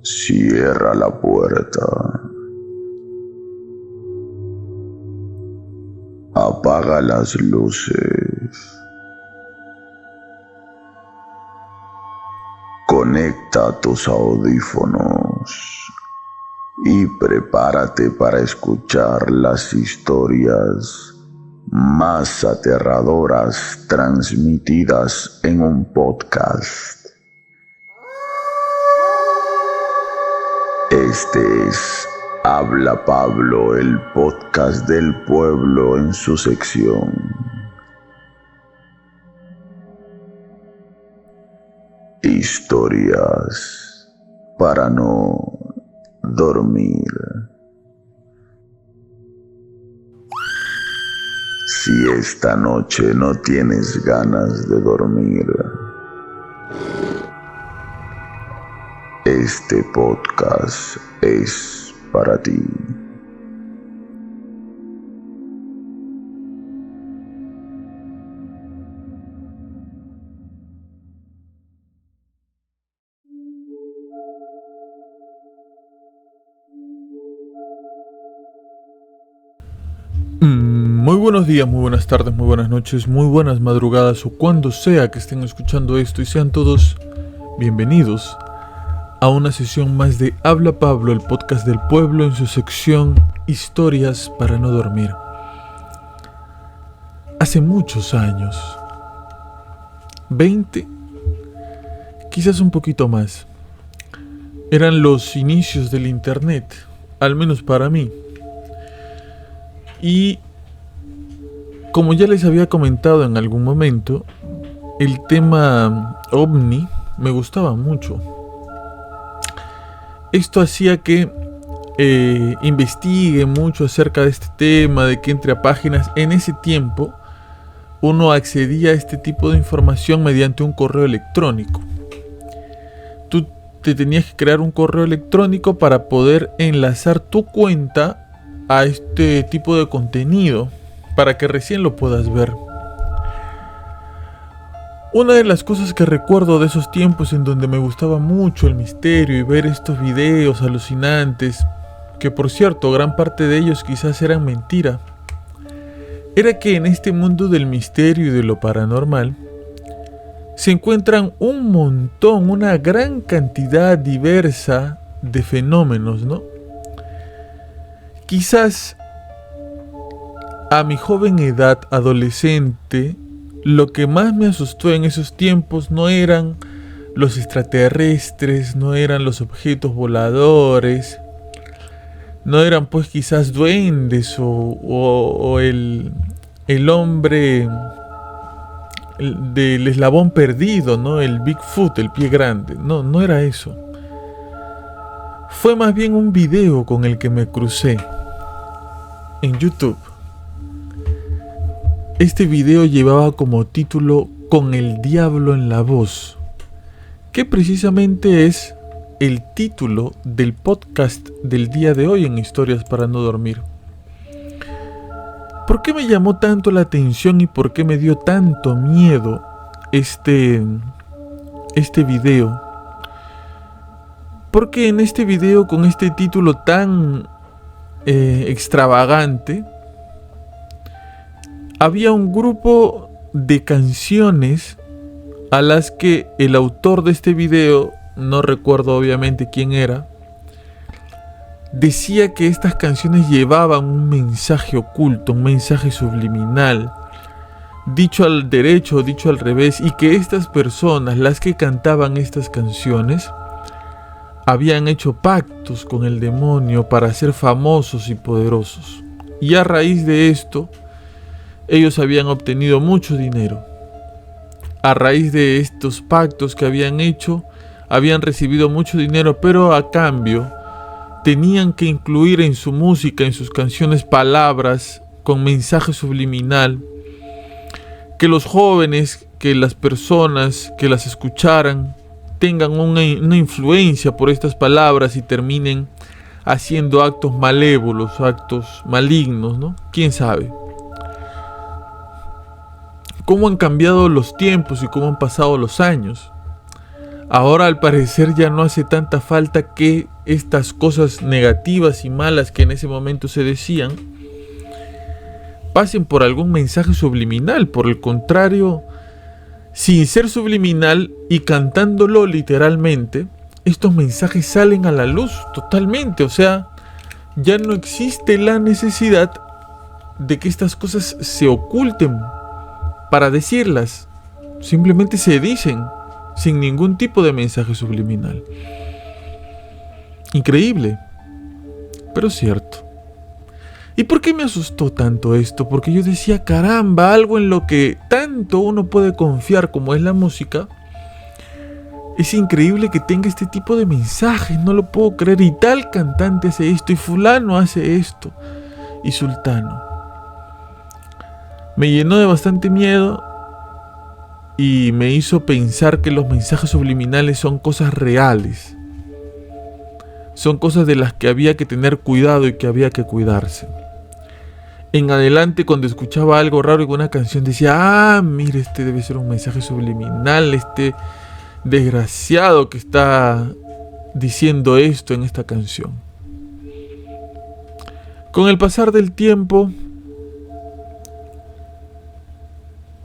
Cierra la puerta. Apaga las luces. Conecta tus audífonos y prepárate para escuchar las historias más aterradoras transmitidas en un podcast. Este es Habla Pablo, el podcast del pueblo en su sección Historias para no dormir. Si esta noche no tienes ganas de dormir, este podcast es para ti. Muy buenos días, muy buenas tardes, muy buenas noches, muy buenas madrugadas o cuando sea que estén escuchando esto, y sean todos bienvenidos a una sesión más de Habla Pablo, el podcast del pueblo en su sección Historias para no dormir. Hace muchos años, 20, quizás un poquito más, eran los inicios del internet, al menos para mí. Y como ya les había comentado en algún momento, el tema ovni me gustaba mucho. Esto hacía que investigue mucho acerca de este tema, de que entre a páginas. En ese tiempo uno accedía a este tipo de información mediante un correo electrónico. Tú te tenías que crear un correo electrónico para poder enlazar tu cuenta a este tipo de contenido, para que recién lo puedas ver. Una de las cosas que recuerdo de esos tiempos en donde me gustaba mucho el misterio y ver estos videos alucinantes, que por cierto gran parte de ellos quizás eran mentira, era que en este mundo del misterio y de lo paranormal se encuentran un montón, una gran cantidad diversa de fenómenos, ¿no? Quizás a mi joven edad adolescente, lo que más me asustó en esos tiempos no eran los extraterrestres, no eran los objetos voladores, no eran pues quizás duendes o el hombre del eslabón perdido, ¿no? El Bigfoot, el pie grande. No era eso. Fue más bien un video con el que me crucé en YouTube. Este video llevaba como título Con el diablo en la voz, que precisamente es el título del podcast del día de hoy en Historias para no dormir. ¿Por qué me llamó tanto la atención y por qué me dio tanto miedo este video? Porque en este video con este título tan extravagante, había un grupo de canciones a las que el autor de este video, no recuerdo obviamente quién era, decía que estas canciones llevaban un mensaje oculto, un mensaje subliminal, dicho al derecho o dicho al revés, y que estas personas, las que cantaban estas canciones, habían hecho pactos con el demonio para ser famosos y poderosos. Y a raíz de esto, ellos habían obtenido mucho dinero. A raíz de estos pactos que habían hecho, habían recibido mucho dinero, pero a cambio tenían que incluir en su música, en sus canciones, palabras con mensaje subliminal, que los jóvenes, que las personas que las escucharan tengan una influencia por estas palabras y terminen haciendo actos malévolos, actos malignos, ¿no? ¿Quién sabe? ¿Cómo han cambiado los tiempos y cómo han pasado los años? Ahora al parecer ya no hace tanta falta que estas cosas negativas y malas que en ese momento se decían pasen por algún mensaje subliminal. Por el contrario, sin ser subliminal y cantándolo literalmente, estos mensajes salen a la luz totalmente. O sea, ya no existe la necesidad de que estas cosas se oculten para decirlas. Simplemente se dicen sin ningún tipo de mensaje subliminal. Increíble, pero cierto. ¿Y por qué me asustó tanto esto? Porque yo decía, caramba, algo en lo que tanto uno puede confiar como es la música, es increíble que tenga este tipo de mensajes, no lo puedo creer. Y tal cantante hace esto, y fulano hace esto, y sultano. Me llenó de bastante miedo y me hizo pensar que los mensajes subliminales son cosas reales. Son cosas de las que había que tener cuidado y que había que cuidarse. En adelante, cuando escuchaba algo raro en una canción, decía, mire, este debe ser un mensaje subliminal, este desgraciado que está diciendo esto en esta canción. Con el pasar del tiempo,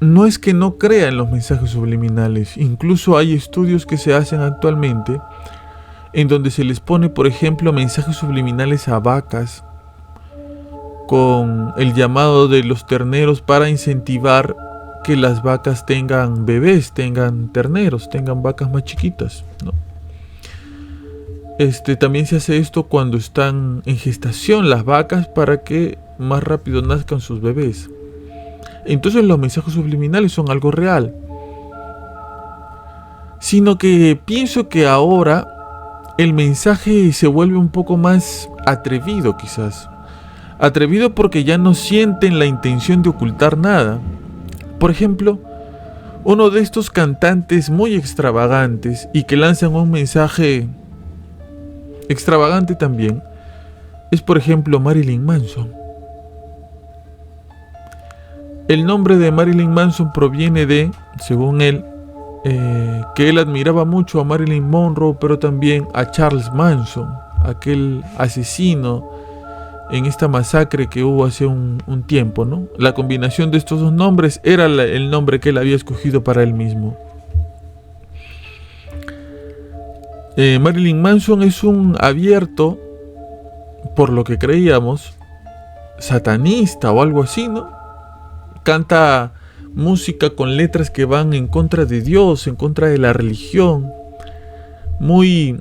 no es que no crea en los mensajes subliminales. Incluso hay estudios que se hacen actualmente en donde se les pone, por ejemplo, mensajes subliminales a vacas con el llamado de los terneros para incentivar que las vacas tengan bebés, tengan terneros, tengan vacas más chiquitas, ¿no? También se hace esto cuando están en gestación las vacas para que más rápido nazcan sus bebés. Entonces los mensajes subliminales son algo real. Sino que pienso que ahora el mensaje se vuelve un poco más atrevido quizás. Atrevido porque ya no sienten la intención de ocultar nada. Por ejemplo, uno de estos cantantes muy extravagantes y que lanzan un mensaje extravagante también es, por ejemplo, Marilyn Manson. El nombre de Marilyn Manson proviene de, según él, que él admiraba mucho a Marilyn Monroe, pero también a Charles Manson, aquel asesino en esta masacre que hubo hace un tiempo, ¿no? La combinación de estos dos nombres era el nombre que él había escogido para él mismo. Marilyn Manson es un abierto, por lo que creíamos, satanista o algo así, ¿no? Canta música con letras que van en contra de Dios, en contra de la religión. Muy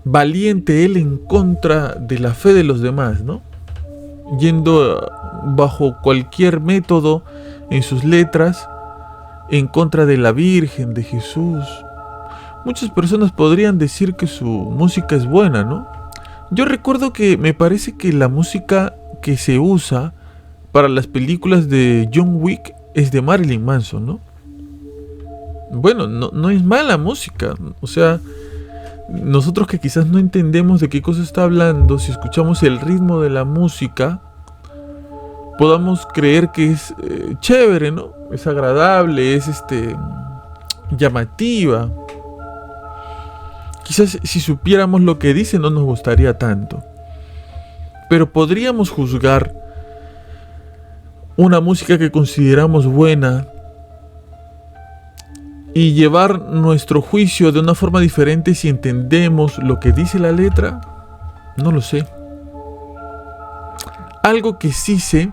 valiente él en contra de la fe de los demás, ¿no? Yendo bajo cualquier método en sus letras en contra de la Virgen, de Jesús. Muchas personas podrían decir que su música es buena, ¿no? Yo recuerdo que me parece que la música que se usa para las películas de John Wick es de Marilyn Manson, ¿no? Bueno, no es mala música. O sea, nosotros que quizás no entendemos de qué cosa está hablando, si escuchamos el ritmo de la música, podamos creer que es chévere, ¿no? Es agradable, es llamativa. Quizás si supiéramos lo que dice no nos gustaría tanto. Pero podríamos juzgar una música que consideramos buena y llevar nuestro juicio de una forma diferente si entendemos lo que dice la letra. No lo sé. Algo que sí sé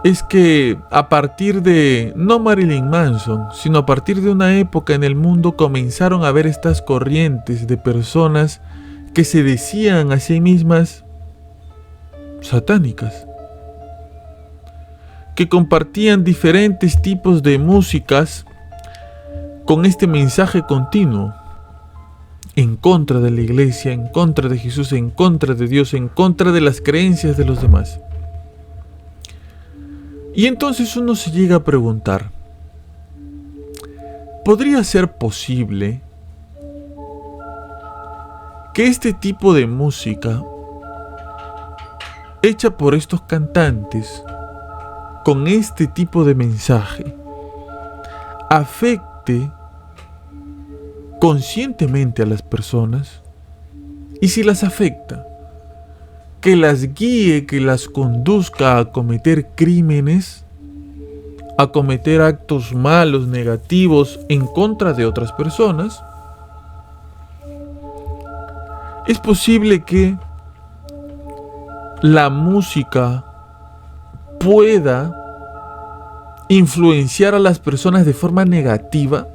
es que a partir de, no Marilyn Manson, sino a partir de una época en el mundo comenzaron a haber estas corrientes de personas que se decían a sí mismas satánicas, que compartían diferentes tipos de músicas con este mensaje continuo en contra de la iglesia, en contra de Jesús, en contra de Dios, en contra de las creencias de los demás. Y entonces uno se llega a preguntar, ¿podría ser posible que este tipo de música hecha por estos cantantes con este tipo de mensaje afecte conscientemente a las personas, y si las afecta, que las guíe, que las conduzca a cometer crímenes, a cometer actos malos, negativos en contra de otras personas. Es posible que la música pueda influenciar a las personas de forma negativa.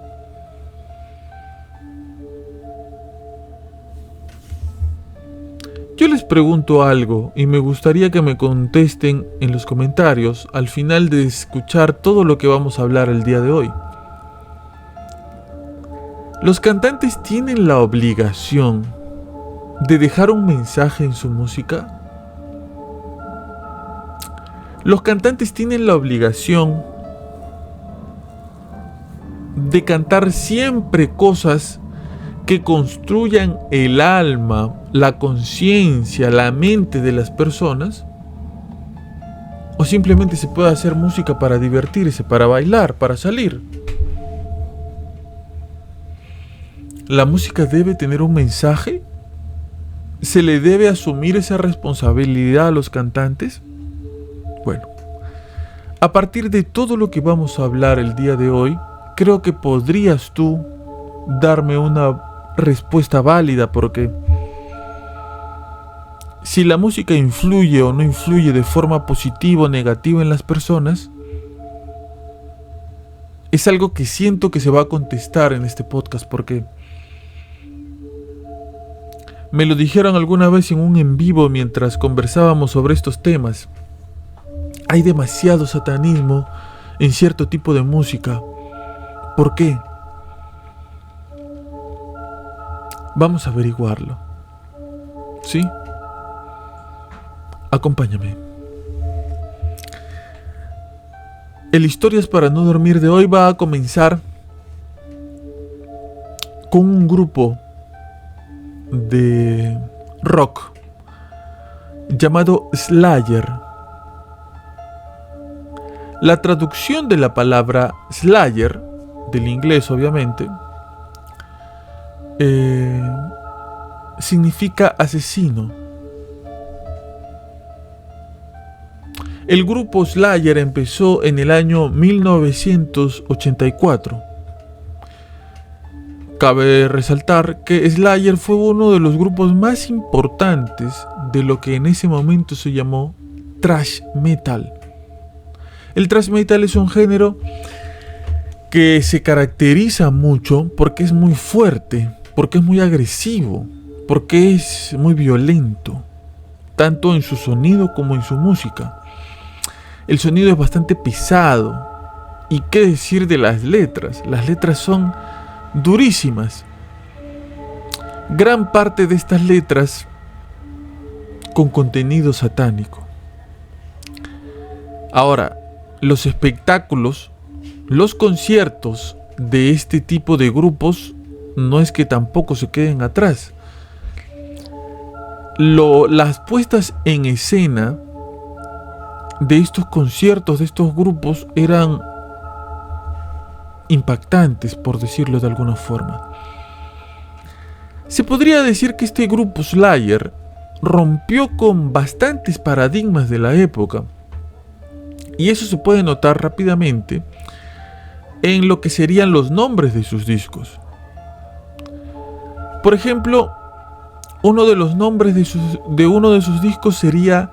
Yo les pregunto algo y me gustaría que me contesten en los comentarios al final de escuchar todo lo que vamos a hablar el día de hoy. ¿Los cantantes tienen la obligación de dejar un mensaje en su música? ¿Los cantantes tienen la obligación de cantar siempre cosas que construyan el alma, la conciencia, la mente de las personas? ¿O simplemente se puede hacer música para divertirse, para bailar, para salir? ¿La música debe tener un mensaje? ¿Se le debe asumir esa responsabilidad a los cantantes? Bueno, a partir de todo lo que vamos a hablar el día de hoy, creo que podrías tú darme una respuesta válida, porque si la música influye o no influye de forma positiva o negativa en las personas, es algo que siento que se va a contestar en este podcast, porque me lo dijeron alguna vez en un en vivo mientras conversábamos sobre estos temas. Hay demasiado satanismo en cierto tipo de música. ¿Por qué? Vamos a averiguarlo. ¿Sí? Acompáñame. El Historias para no dormir de hoy va a comenzar con un grupo de rock llamado Slayer. La traducción de la palabra Slayer, del inglés obviamente, significa asesino. El grupo Slayer empezó en el año 1984. Cabe resaltar que Slayer fue uno de los grupos más importantes de lo que en ese momento se llamó thrash metal. El thrash metal es un género que se caracteriza mucho porque es muy fuerte, porque es muy agresivo, porque es muy violento, tanto en su sonido como en su música. El sonido es bastante pesado. ¿Y qué decir de las letras? Las letras son durísimas. Gran parte de estas letras con contenido satánico. Ahora, los espectáculos, los conciertos de este tipo de grupos no es que tampoco se queden atrás. Las puestas en escena de estos conciertos, de estos grupos, eran impactantes, por decirlo de alguna forma. Se podría decir que este grupo Slayer rompió con bastantes paradigmas de la época, y eso se puede notar rápidamente en lo que serían los nombres de sus discos. Por ejemplo, uno de los nombres de uno de sus discos sería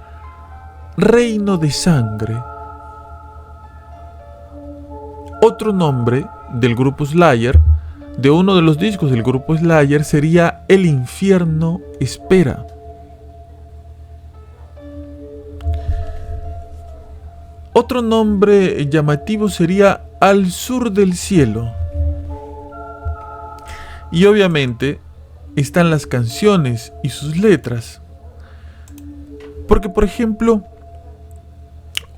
Reino de Sangre. Otro nombre del grupo Slayer, de uno de los discos del grupo Slayer, sería El Infierno Espera. Otro nombre llamativo sería Al Sur del Cielo. Y obviamente están las canciones y sus letras. Porque, por ejemplo,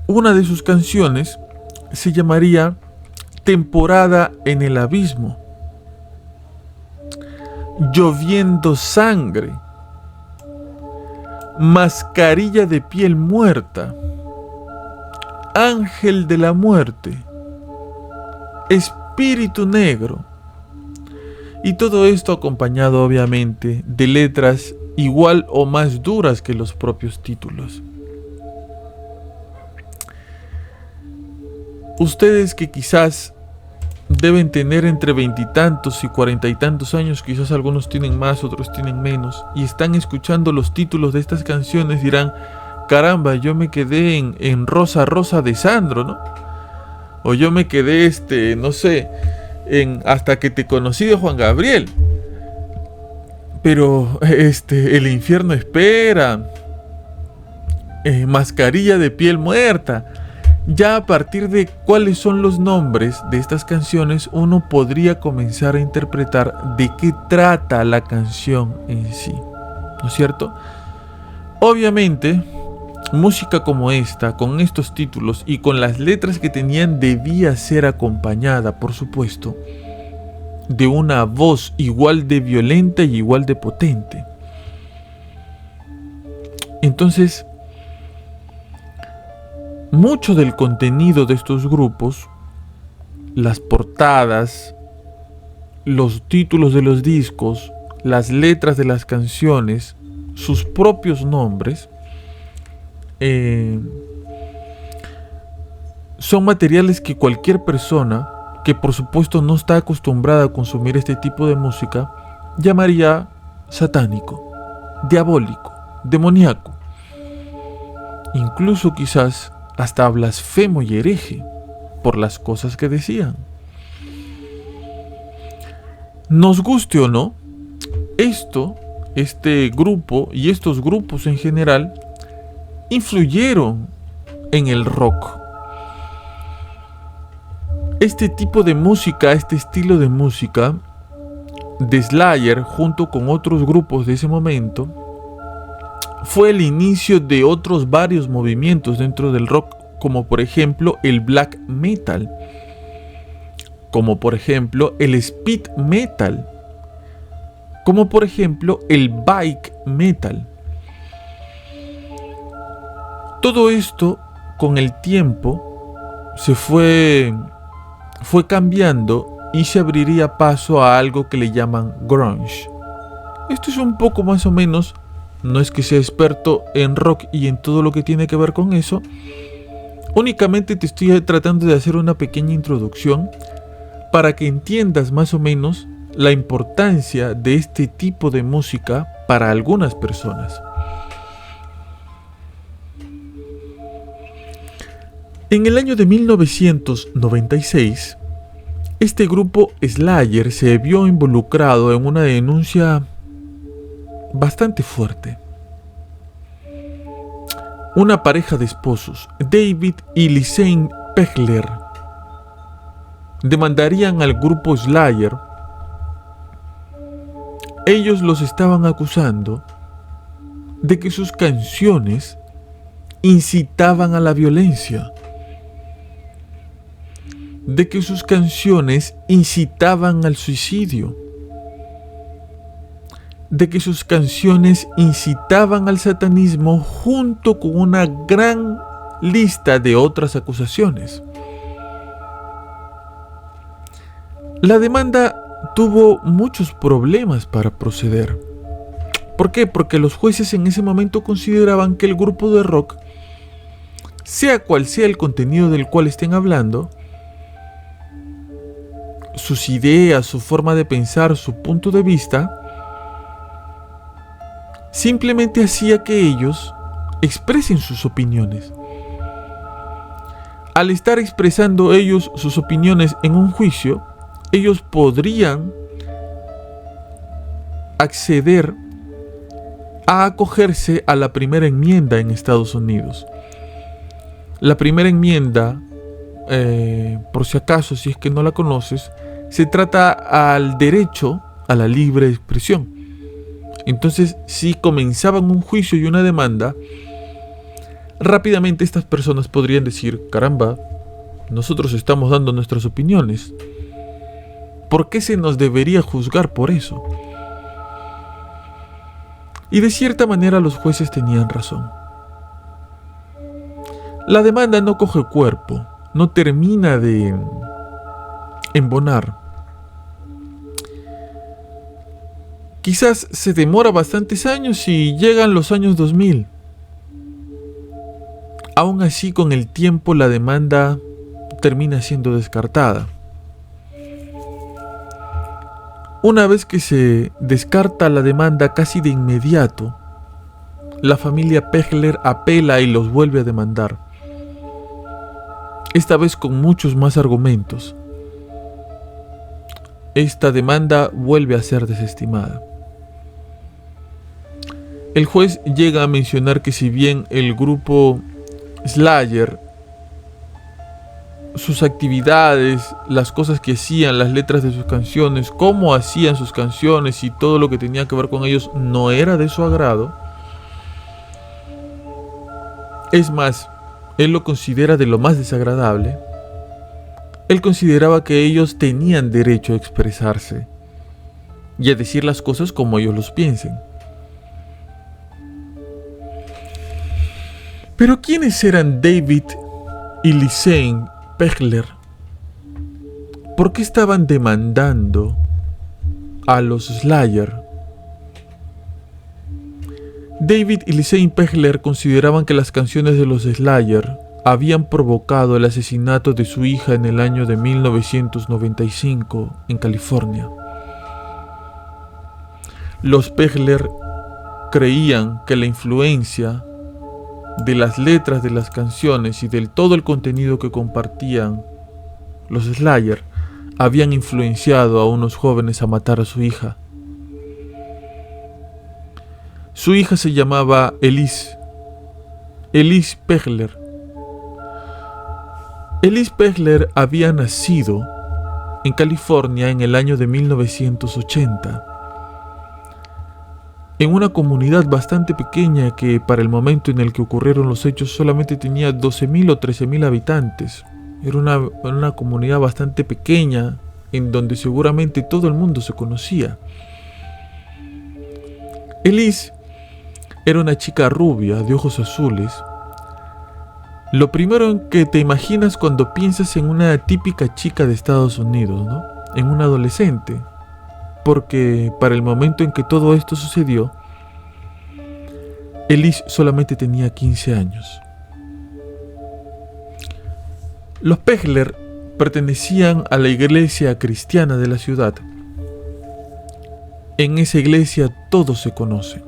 una de sus canciones se llamaría Temporada en el Abismo, Lloviendo Sangre, Mascarilla de Piel Muerta, Ángel de la Muerte, espíritu negro. Y todo esto acompañado obviamente de letras igual o más duras que los propios títulos. Ustedes que quizás deben tener entre 20 y tantos y 40 y tantos años, quizás algunos tienen más, otros tienen menos, y están escuchando los títulos de estas canciones, dirán: caramba, yo me quedé en Rosa Rosa de Sandro, ¿no? O yo me quedé, no sé, en Hasta que te conocí de Juan Gabriel. Pero, El infierno espera, Mascarilla de piel muerta. Ya a partir de cuáles son los nombres de estas canciones, uno podría comenzar a interpretar de qué trata la canción en sí, ¿no es cierto? Obviamente, música como esta, con estos títulos y con las letras que tenían, debía ser acompañada, por supuesto, de una voz igual de violenta y igual de potente. Entonces, mucho del contenido de estos grupos, las portadas, los títulos de los discos, las letras de las canciones, sus propios nombres, son materiales que cualquier persona que por supuesto no está acostumbrada a consumir este tipo de música llamaría satánico, diabólico, demoníaco, incluso quizás hasta blasfemo y hereje por las cosas que decían. Nos guste o no, este grupo y estos grupos en general influyeron en el rock. Este tipo de música, este estilo de música de Slayer, junto con otros grupos de ese momento, fue el inicio de otros varios movimientos dentro del rock, como por ejemplo el black metal, como por ejemplo el speed metal, como por ejemplo el bike metal. Todo esto con el tiempo se fue cambiando y se abriría paso a algo que le llaman grunge. Esto es un poco más o menos, no es que sea experto en rock y en todo lo que tiene que ver con eso, únicamente te estoy tratando de hacer una pequeña introducción para que entiendas más o menos la importancia de este tipo de música para algunas personas. En el año de 1996, este grupo Slayer se vio involucrado en una denuncia bastante fuerte. Una pareja de esposos, David y Lisanne Pegler, demandarían al grupo Slayer. Ellos los estaban acusando de que sus canciones incitaban a la violencia, de que sus canciones incitaban al suicidio, de que sus canciones incitaban al satanismo, junto con una gran lista de otras acusaciones. La demanda tuvo muchos problemas para proceder. ¿Por qué? Porque los jueces en ese momento consideraban que el grupo de rock, sea cual sea el contenido del cual estén hablando, sus ideas, su forma de pensar, su punto de vista, simplemente hacía que ellos expresen sus opiniones. Al estar expresando ellos sus opiniones en un juicio, ellos podrían acceder a acogerse a la primera enmienda en Estados Unidos. La primera enmienda, por si acaso, si es que no la conoces, se trata al derecho a la libre expresión. Entonces, si comenzaban un juicio y una demanda, rápidamente estas personas podrían decir: caramba, nosotros estamos dando nuestras opiniones, ¿por qué se nos debería juzgar por eso? Y de cierta manera los jueces tenían razón. La demanda no coge cuerpo, no termina de embonar. Quizás se demora bastantes años y llegan los años 2000. Aún así, con el tiempo la demanda termina siendo descartada. Una vez que se descarta la demanda casi de inmediato, la familia Pegler apela y los vuelve a demandar. Esta vez con muchos más argumentos. Esta demanda vuelve a ser desestimada. El juez llega a mencionar que si bien el grupo Slayer, sus actividades, las cosas que hacían, las letras de sus canciones, cómo hacían sus canciones y todo lo que tenía que ver con ellos no era de su agrado, es más, él lo considera de lo más desagradable. Él consideraba que ellos tenían derecho a expresarse y a decir las cosas como ellos los piensen. Pero ¿quiénes eran David y Lisanne Pegler? ¿Por qué estaban demandando a los Slayer? David y Lisanne Pegler consideraban que las canciones de los Slayer habían provocado el asesinato de su hija en el año de 1995 en California. Los Pegler creían que la influencia de las letras de las canciones y del todo el contenido que compartían los Slayer habían influenciado a unos jóvenes a matar a su hija. Su hija se llamaba Elise Pegler. Elise Pegler había nacido en California en el año de 1980. En una comunidad bastante pequeña que para el momento en el que ocurrieron los hechos solamente tenía 12.000 o 13.000 habitantes. Era una comunidad bastante pequeña en donde seguramente todo el mundo se conocía. Elise era una chica rubia de ojos azules. Lo primero en que te imaginas cuando piensas en una típica chica de Estados Unidos, ¿no? En una adolescente. Porque para el momento en que todo esto sucedió, Elise solamente tenía 15 años. Los Pegler pertenecían a la iglesia cristiana de la ciudad. En esa iglesia todos se conocen.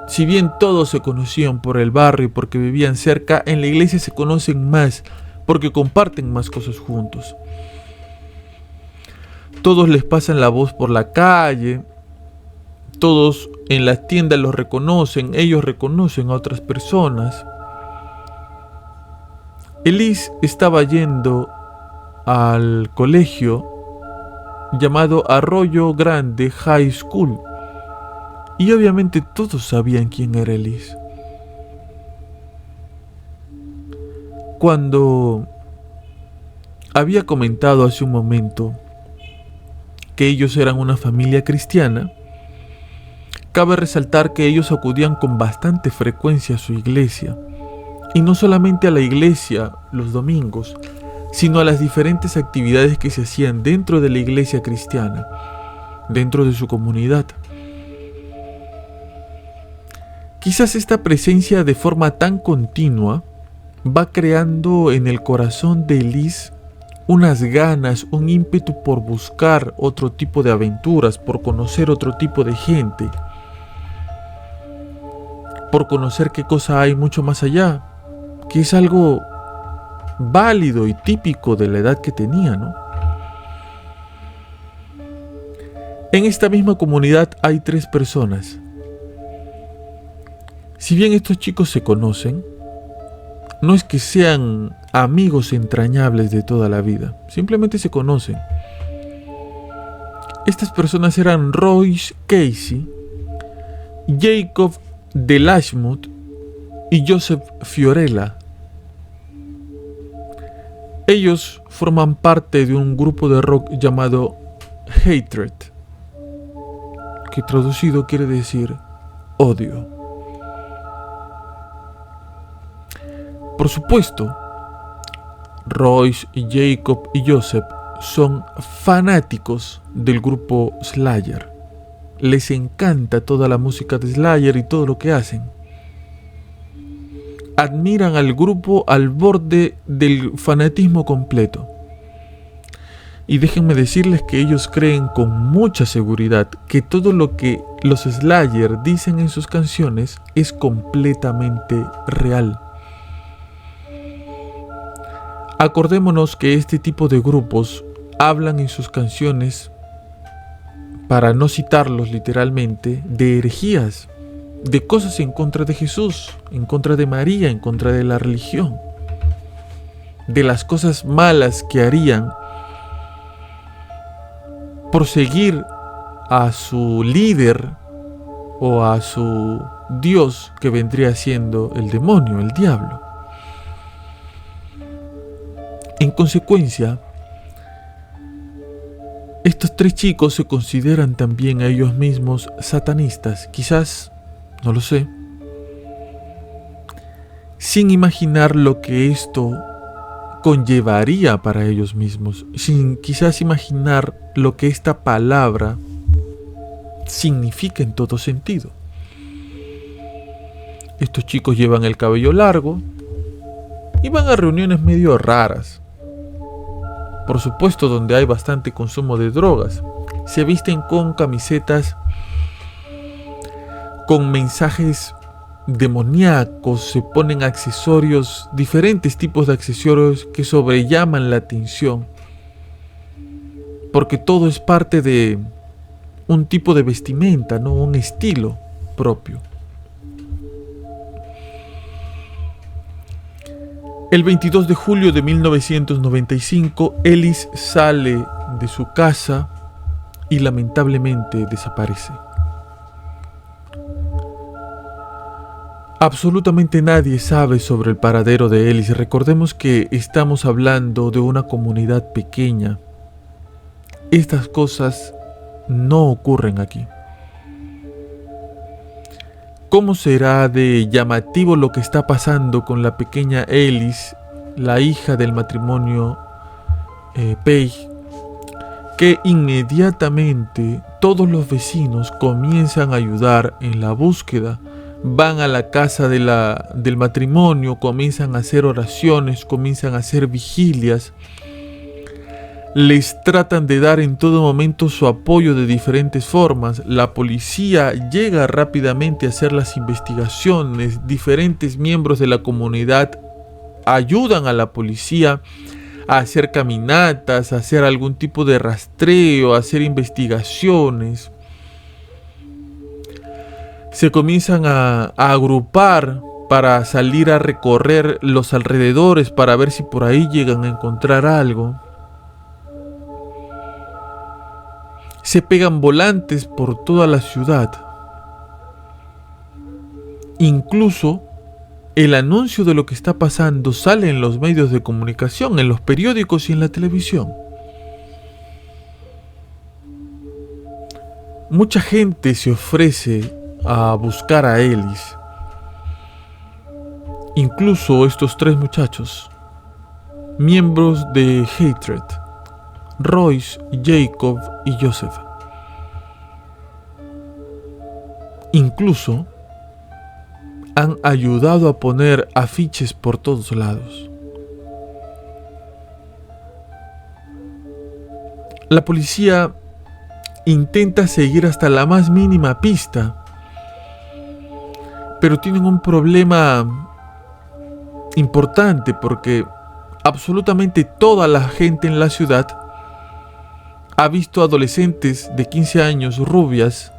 Si bien todos se conocían por el barrio y porque vivían cerca, en la iglesia se conocen más porque comparten más cosas juntos. Todos les pasan la voz por la calle, todos en las tiendas los reconocen, ellos reconocen a otras personas. Elise estaba yendo al colegio llamado Arroyo Grande High School y obviamente todos sabían quién era Elise. Cuando había comentado hace un momento que ellos eran una familia cristiana, cabe resaltar que ellos acudían con bastante frecuencia a su iglesia, y no solamente a la iglesia los domingos, sino a las diferentes actividades que se hacían dentro de la iglesia cristiana, dentro de su comunidad. Quizás esta presencia de forma tan continua va creando en el corazón de Elise unas ganas, un ímpetu por buscar otro tipo de aventuras, por conocer otro tipo de gente, por conocer qué cosa hay mucho más allá, que es algo válido y típico de la edad que tenía, ¿no? En esta misma comunidad hay 3 personas. Si bien estos chicos se conocen, no es que sean amigos entrañables de toda la vida, simplemente se conocen. Estas personas eran Royce Casey, Jacob Delashmuth y Joseph Fiorella. Ellos forman parte de un grupo de rock llamado Hatred, que traducido quiere decir odio. Por supuesto, Royce, Jacob y Joseph son fanáticos del grupo Slayer. Les encanta toda la música de Slayer y todo lo que hacen. Admiran al grupo al borde del fanatismo completo. Y déjenme decirles que ellos creen con mucha seguridad que todo lo que los Slayer dicen en sus canciones es completamente real. Acordémonos que este tipo de grupos hablan en sus canciones, para no citarlos literalmente, de herejías, de cosas en contra de Jesús, en contra de María, en contra de la religión, de las cosas malas que harían por seguir a su líder o a su Dios, que vendría siendo el demonio, el diablo. En consecuencia, estos tres chicos se consideran también a ellos mismos satanistas, quizás, no lo sé, sin imaginar lo que esto conllevaría para ellos mismos, sin quizás imaginar lo que esta palabra significa en todo sentido. Estos chicos llevan el cabello largo y van a reuniones medio raras, por supuesto donde hay bastante consumo de drogas. Se visten con camisetas con mensajes demoníacos, se ponen accesorios, diferentes tipos de accesorios que sobrellaman la atención, porque todo es parte de un tipo de vestimenta, ¿no? Un estilo propio. El 22 de julio de 1995, Ellis sale de su casa y lamentablemente desaparece. Absolutamente nadie sabe sobre el paradero de Ellis. Recordemos que estamos hablando de una comunidad pequeña. Estas cosas no ocurren aquí. ¿Cómo será de llamativo lo que está pasando con la pequeña Ellis, la hija del matrimonio Page, que inmediatamente todos los vecinos comienzan a ayudar en la búsqueda? Van a la casa del matrimonio, comienzan a hacer oraciones, comienzan a hacer vigilias. Les tratan de dar en todo momento su apoyo de diferentes formas. La policía llega rápidamente a hacer las investigaciones. Diferentes miembros de la comunidad ayudan a la policía a hacer caminatas, a hacer algún tipo de rastreo, a hacer investigaciones. Se comienzan a agrupar para salir a recorrer los alrededores para ver si por ahí llegan a encontrar algo. Se pegan volantes por toda la ciudad. Incluso el anuncio de lo que está pasando sale en los medios de comunicación, en los periódicos y en la televisión. Mucha gente se ofrece a buscar a Ellis. Incluso estos tres muchachos, miembros de Hatred, Royce, Jacob y Joseph. Incluso han ayudado a poner afiches por todos lados. La policía intenta seguir hasta la más mínima pista, pero tienen un problema importante porque absolutamente toda la gente en la ciudad ha visto adolescentes de 15 años rubias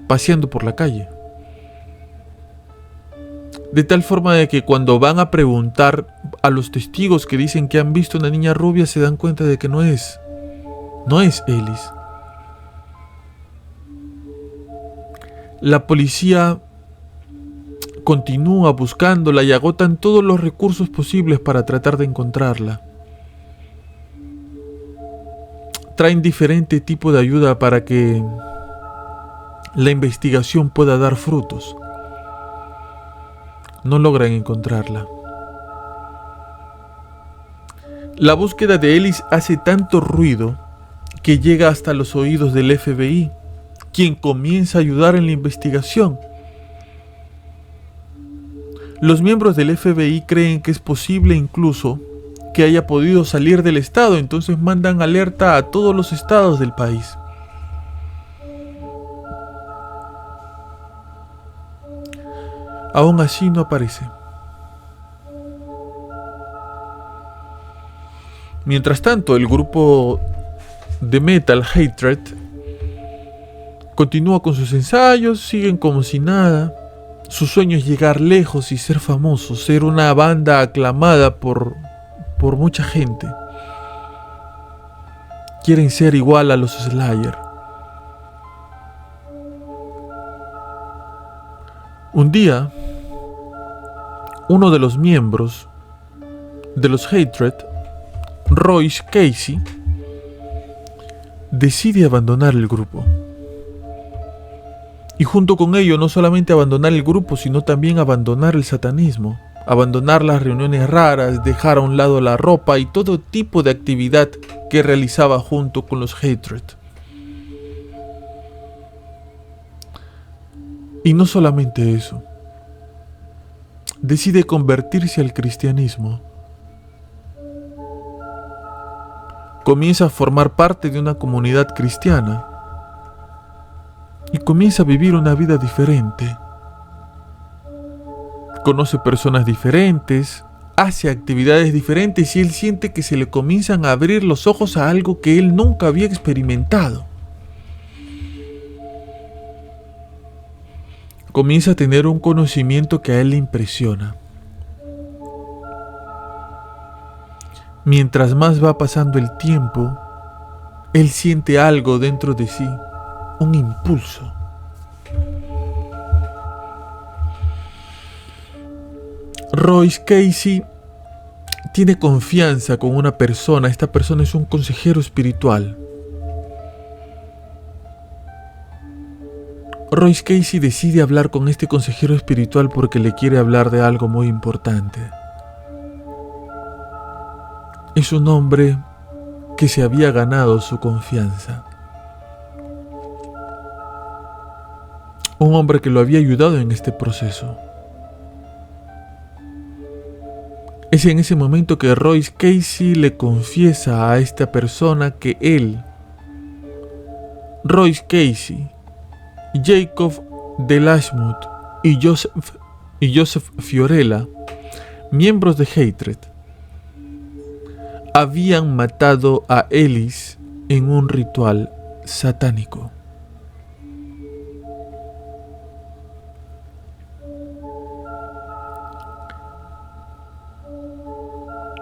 paseando por la calle. De tal forma de que cuando van a preguntar a los testigos que dicen que han visto una niña rubia, se dan cuenta de que no es Ellis. La policía continúa buscándola y agotan todos los recursos posibles para tratar de encontrarla. Traen diferente tipo de ayuda para que la investigación pueda dar frutos. No logran encontrarla. La búsqueda de Ellis hace tanto ruido que llega hasta los oídos del FBI, quien comienza a ayudar en la investigación. Los miembros del FBI creen que es posible incluso que haya podido salir del estado, entonces mandan alerta a todos los estados del país. Aún así no aparece. Mientras tanto, el grupo de metal Hatred continúa con sus ensayos, siguen como si nada. Su sueño es llegar lejos y ser famosos, ser una banda aclamada por mucha gente. Quieren ser igual a los Slayer. Un día, uno de los miembros de los Hatred, Royce Casey, decide abandonar el grupo. Y junto con ello no solamente abandonar el grupo, sino también abandonar el satanismo, abandonar las reuniones raras, dejar a un lado la ropa y todo tipo de actividad que realizaba junto con los Hatred. Y no solamente eso, decide convertirse al cristianismo. Comienza a formar parte de una comunidad cristiana y comienza a vivir una vida diferente. Conoce personas diferentes, hace actividades diferentes y él siente que se le comienzan a abrir los ojos a algo que él nunca había experimentado. Comienza a tener un conocimiento que a él le impresiona. Mientras más va pasando el tiempo, él siente algo dentro de sí, un impulso. Royce Casey tiene confianza con una persona. Esta persona es un consejero espiritual. Royce Casey decide hablar con este consejero espiritual porque le quiere hablar de algo muy importante. Es un hombre que se había ganado su confianza. Un hombre que lo había ayudado en este proceso. Es en ese momento que Royce Casey le confiesa a esta persona que él, Royce Casey, Jacob Delashmuth y Joseph Fiorella, miembros de Hatred, habían matado a Ellis en un ritual satánico.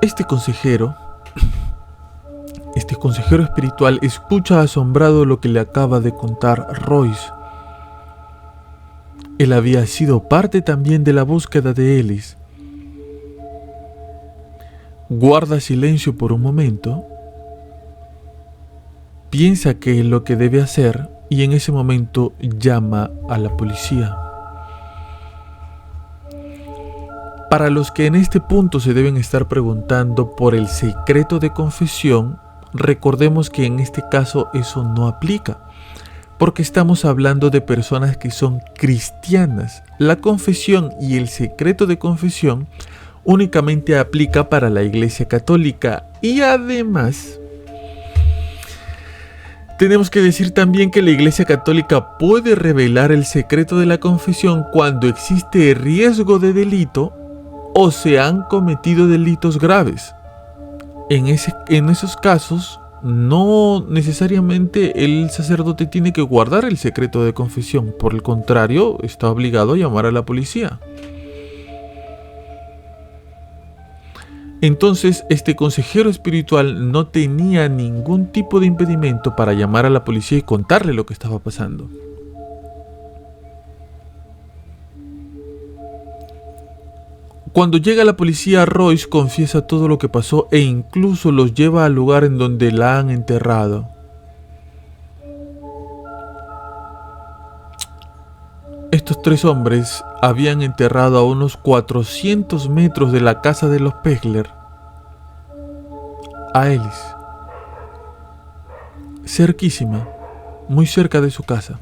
Este consejero espiritual escucha asombrado lo que le acaba de contar Royce. Él había sido parte también de la búsqueda de Ellis. Guarda silencio por un momento, piensa qué es lo que debe hacer y en ese momento llama a la policía. Para los que en este punto se deben estar preguntando por el secreto de confesión, recordemos que en este caso eso no aplica, porque estamos hablando de personas que son cristianas. La confesión y el secreto de confesión únicamente aplica para la Iglesia Católica. Y además, tenemos que decir también que la Iglesia Católica puede revelar el secreto de la confesión cuando existe riesgo de delito o se han cometido delitos graves. En esos casos, no necesariamente el sacerdote tiene que guardar el secreto de confesión. Por el contrario, está obligado a llamar a la policía. Entonces, este consejero espiritual no tenía ningún tipo de impedimento para llamar a la policía y contarle lo que estaba pasando. Cuando llega la policía, Royce confiesa todo lo que pasó e incluso los lleva al lugar en donde la han enterrado. Estos tres hombres habían enterrado a unos 400 metros de la casa de los Pegler a Ellis, cerquísima, muy cerca de su casa.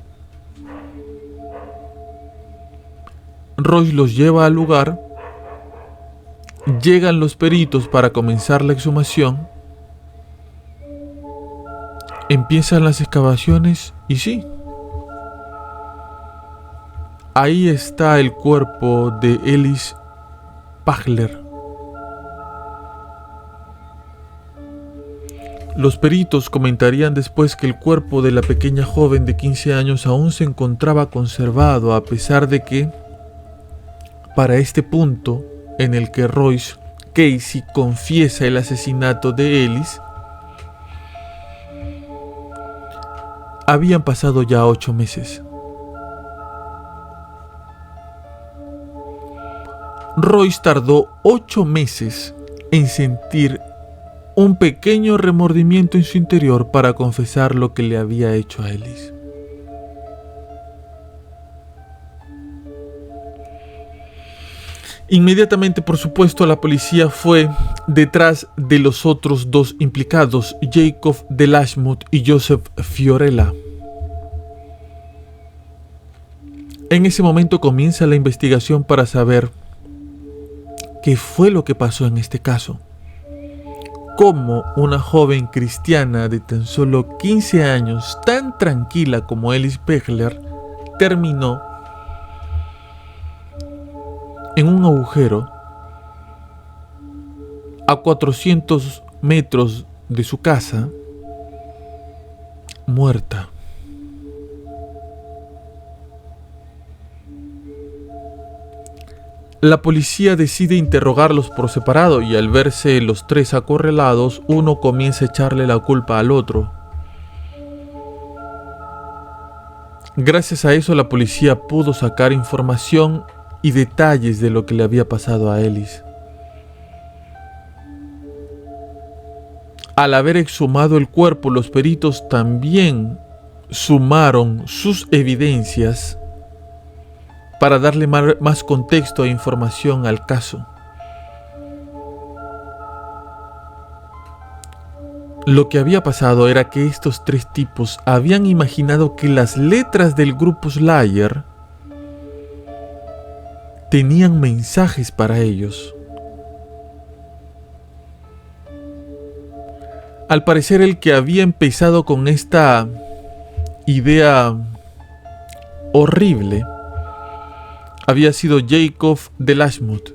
Royce los lleva al lugar, llegan los peritos para comenzar la exhumación, empiezan las excavaciones y sí, ahí está el cuerpo de Ellis Pagler. Los peritos comentarían después que el cuerpo de la pequeña joven de 15 años aún se encontraba conservado, a pesar de que, para este punto en el que Royce Casey confiesa el asesinato de Ellis, habían pasado ya 8 meses. Royce tardó 8 meses en sentir un pequeño remordimiento en su interior para confesar lo que le había hecho a Ellis. Inmediatamente, por supuesto, la policía fue detrás de los otros 2 implicados, Jacob de Lashmut y Joseph Fiorella. En ese momento comienza la investigación para saber qué fue lo que pasó en este caso. Cómo una joven cristiana de tan solo 15 años, tan tranquila como Ellis Pagler, terminó en un agujero a 400 metros de su casa, muerta. La policía decide interrogarlos por separado y al verse los 3 acorralados, uno comienza a echarle la culpa al otro. Gracias a eso, la policía pudo sacar información y detalles de lo que le había pasado a Ellis. Al haber exhumado el cuerpo, los peritos también sumaron sus evidencias para darle más contexto e información al caso. Lo que había pasado era que estos 3 tipos habían imaginado que las letras del grupo Slayer tenían mensajes para ellos. Al parecer, el que había empezado con esta idea horrible había sido Jacob de Lashmut.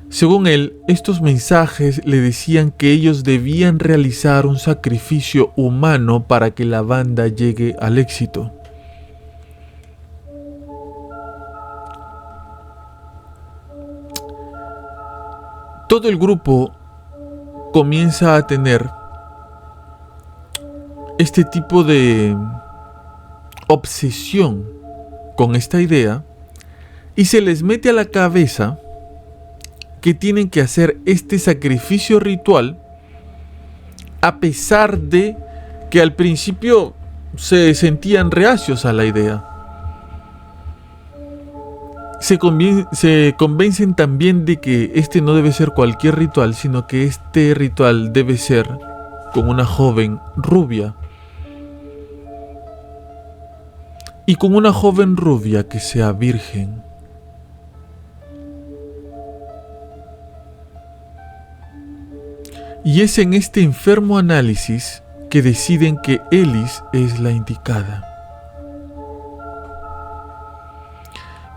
Según él, estos mensajes le decían que ellos debían realizar un sacrificio humano para que la banda llegue al éxito. Todo el grupo comienza a tener este tipo de obsesión con esta idea y se les mete a la cabeza que tienen que hacer este sacrificio ritual, a pesar de que al principio se sentían reacios a la idea. Se convencen también de que este no debe ser cualquier ritual, sino que este ritual debe ser con una joven rubia. Y con una joven rubia que sea virgen. Y es en este enfermo análisis que deciden que Ellis es la indicada.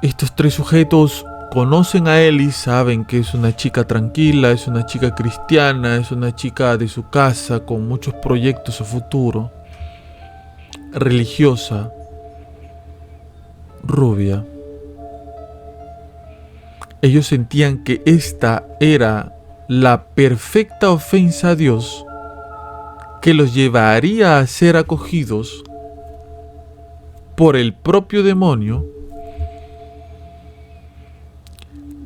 Estos 3 sujetos conocen a Ellis, saben que es una chica tranquila, es una chica cristiana, es una chica de su casa con muchos proyectos a futuro, religiosa, rubia. Ellos sentían que esta era la perfecta ofensa a Dios que los llevaría a ser acogidos por el propio demonio,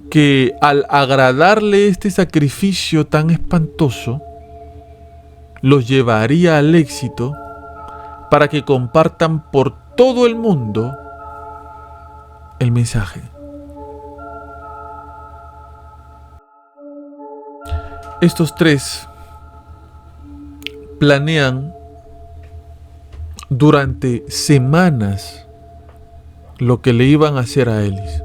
que al agradarle este sacrificio tan espantoso, los llevaría al éxito para que compartan por todo el mundo el mensaje. estos tres planean durante semanas lo que le iban a hacer a Ellis.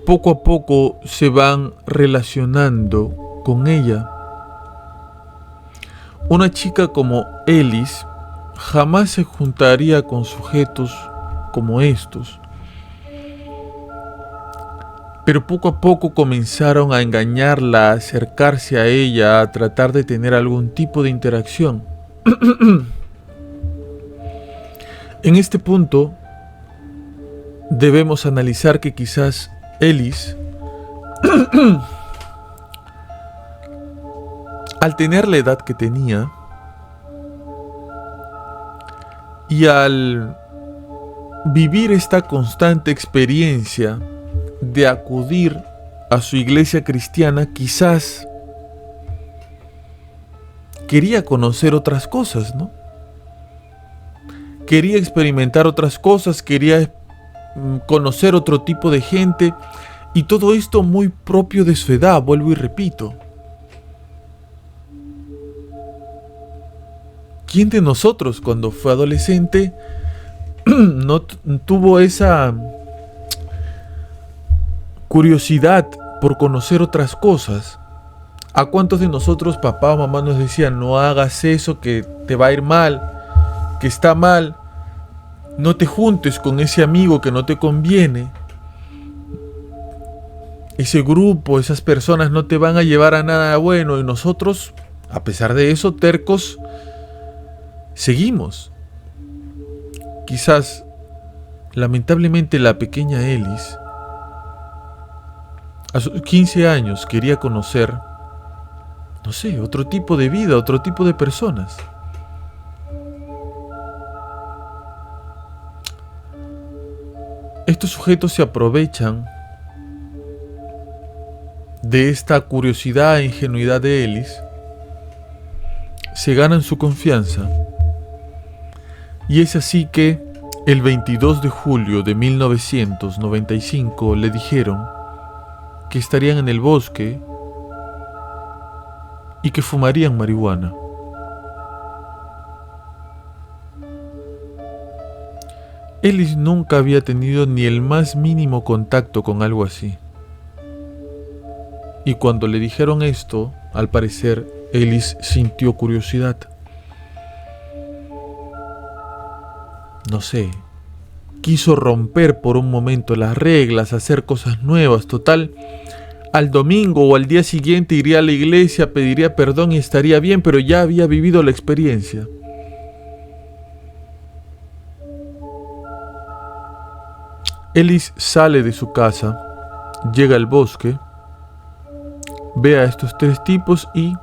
Poco a poco se van relacionando con ella. Una chica como Ellis jamás se juntaría con sujetos como estos. Pero poco a poco comenzaron a engañarla, a acercarse a ella, a tratar de tener algún tipo de interacción. En este punto, debemos analizar que quizás Ellis, al tener la edad que tenía y al vivir esta constante experiencia de acudir a su iglesia cristiana, quizás quería conocer otras cosas, ¿no? Quería experimentar otras cosas, quería conocer otro tipo de gente, y todo esto muy propio de su edad, vuelvo y repito. ¿Quién de nosotros cuando fue adolescente no tuvo esa curiosidad por conocer otras cosas? ¿A cuántos de nosotros papá o mamá nos decían: no hagas eso, que te va a ir mal, que está mal, no te juntes con ese amigo que no te conviene, ese grupo, esas personas no te van a llevar a nada bueno? Y nosotros, a pesar de eso, tercos, seguimos. Quizás, lamentablemente, la pequeña Ellis a sus 15 años quería conocer, no sé, otro tipo de vida, otro tipo de personas. Estos sujetos se aprovechan de esta curiosidad e ingenuidad de Ellis, se ganan su confianza, y es así que el 22 de julio de 1995 le dijeron que estarían en el bosque y que fumarían marihuana. Ellis nunca había tenido ni el más mínimo contacto con algo así. Y cuando le dijeron esto, al parecer, Ellis sintió curiosidad. No sé, quiso romper por un momento las reglas, hacer cosas nuevas. Total, al domingo o al día siguiente iría a la iglesia, pediría perdón y estaría bien, pero ya había vivido la experiencia. Ellis sale de su casa, llega al bosque, ve a estos tres tipos y,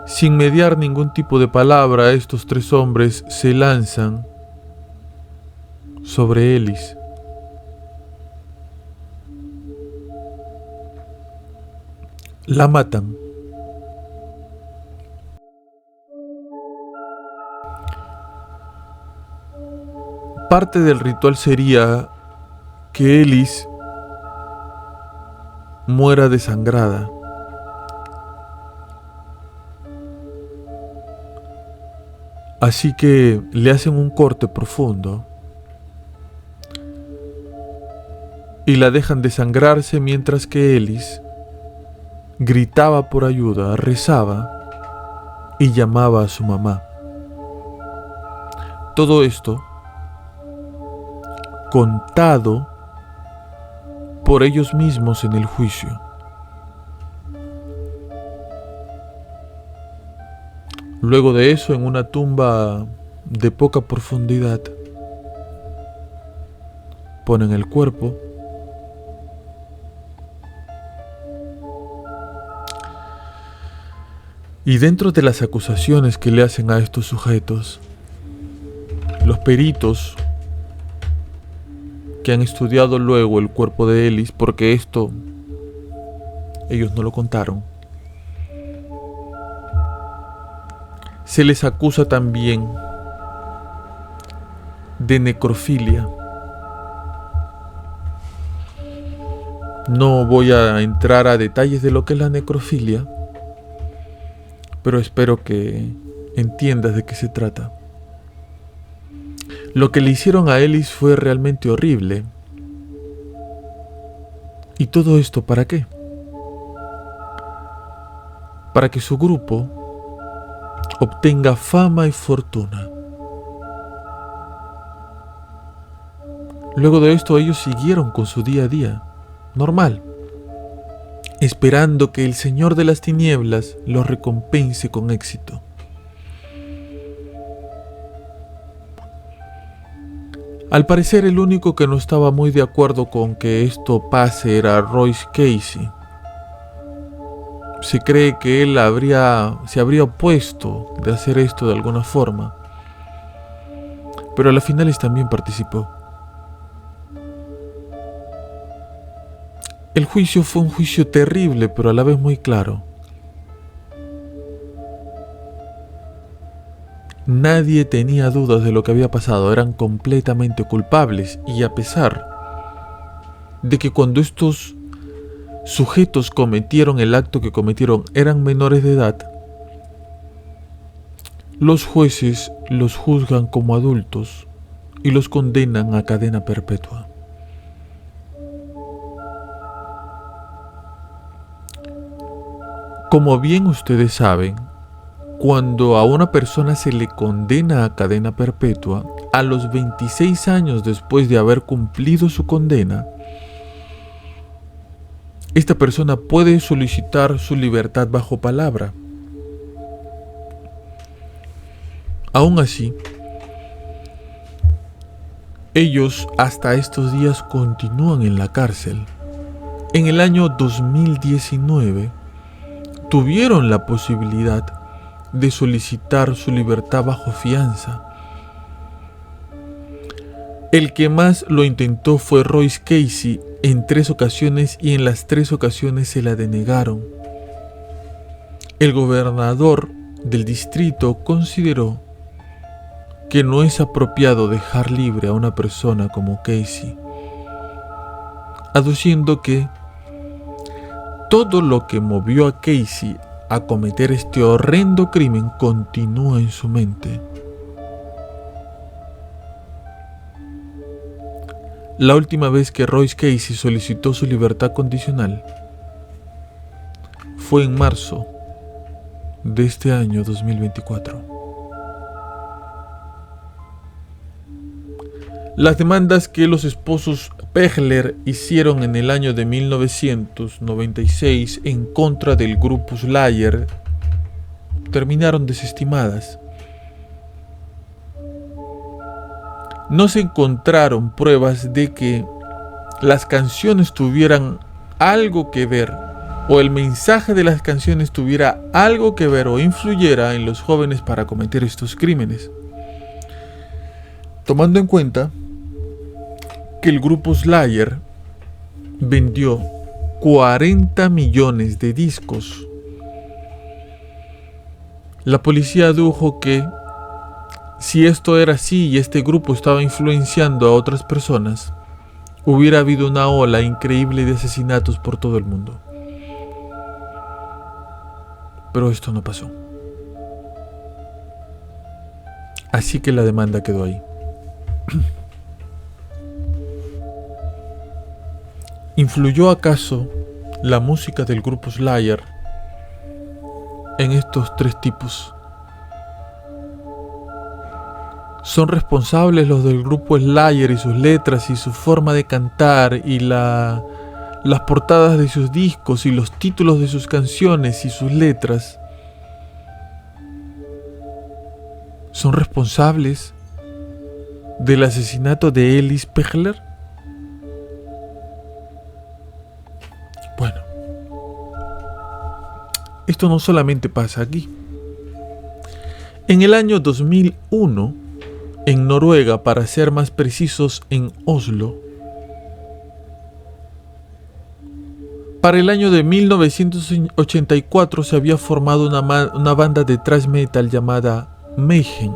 sin mediar ningún tipo de palabra, estos tres hombres se lanzan sobre Ellis. La matan. Parte del ritual sería que Ellis muera desangrada. Así que le hacen un corte profundo y la dejan desangrarse mientras que Ellis gritaba por ayuda, rezaba y llamaba a su mamá. Todo esto contado por ellos mismos en el juicio. Luego de eso, en una tumba de poca profundidad, ponen el cuerpo y dentro de las acusaciones que le hacen a estos sujetos, los peritos que han estudiado luego el cuerpo de Ellis, porque esto ellos no lo contaron, se les acusa también de necrofilia. No voy a entrar a detalles de lo que es la necrofilia, pero espero que entiendas de qué se trata. Lo que le hicieron a Ellis fue realmente horrible. ¿Y todo esto para qué? Para que su grupo obtenga fama y fortuna. Luego de esto ellos siguieron con su día a día, normal, esperando que el Señor de las Tinieblas los recompense con éxito. Al parecer el único que no estaba muy de acuerdo con que esto pase era Royce Casey. Se cree que él se habría opuesto de hacer esto de alguna forma, pero a las finales también participó. El juicio fue un juicio terrible, pero a la vez muy claro. Nadie tenía dudas de lo que había pasado, eran completamente culpables, y a pesar de que cuando estos sujetos cometieron el acto que cometieron eran menores de edad, los jueces los juzgan como adultos y los condenan a cadena perpetua. Como bien ustedes saben, cuando a una persona se le condena a cadena perpetua, a los 26 años después de haber cumplido su condena, esta persona puede solicitar su libertad bajo palabra. Aún así, ellos hasta estos días continúan en la cárcel. En el año 2019, tuvieron la posibilidad de solicitar su libertad bajo fianza. El que más lo intentó fue Royce Casey en 3 ocasiones y en las 3 ocasiones se la denegaron. El gobernador del distrito consideró que no es apropiado dejar libre a una persona como Casey, aduciendo que todo lo que movió a Casey a cometer este horrendo crimen continúa en su mente. La última vez que Royce Casey solicitó su libertad condicional fue en marzo de este año 2024. Las demandas que los esposos Pegler hicieron en el año de 1996 en contra del grupo Slayer terminaron desestimadas. No se encontraron pruebas de que las canciones tuvieran algo que ver o el mensaje de las canciones tuviera algo que ver o influyera en los jóvenes para cometer estos crímenes. Tomando en cuenta que el grupo Slayer vendió 40 millones de discos, la policía adujo que si esto era así y este grupo estaba influenciando a otras personas, hubiera habido una ola increíble de asesinatos por todo el mundo. Pero esto no pasó. Así que la demanda quedó ahí. ¿Influyó acaso la música del grupo Slayer en estos 3 tipos? ¿Son responsables los del grupo Slayer y sus letras y su forma de cantar y las portadas de sus discos y los títulos de sus canciones y sus letras? ¿Son responsables del asesinato de Ellis Pegler? Bueno, esto no solamente pasa aquí. En el año 2001, en Noruega, para ser más precisos, en Oslo, para el año de 1984 se había formado una banda de thrash metal llamada Mayhem.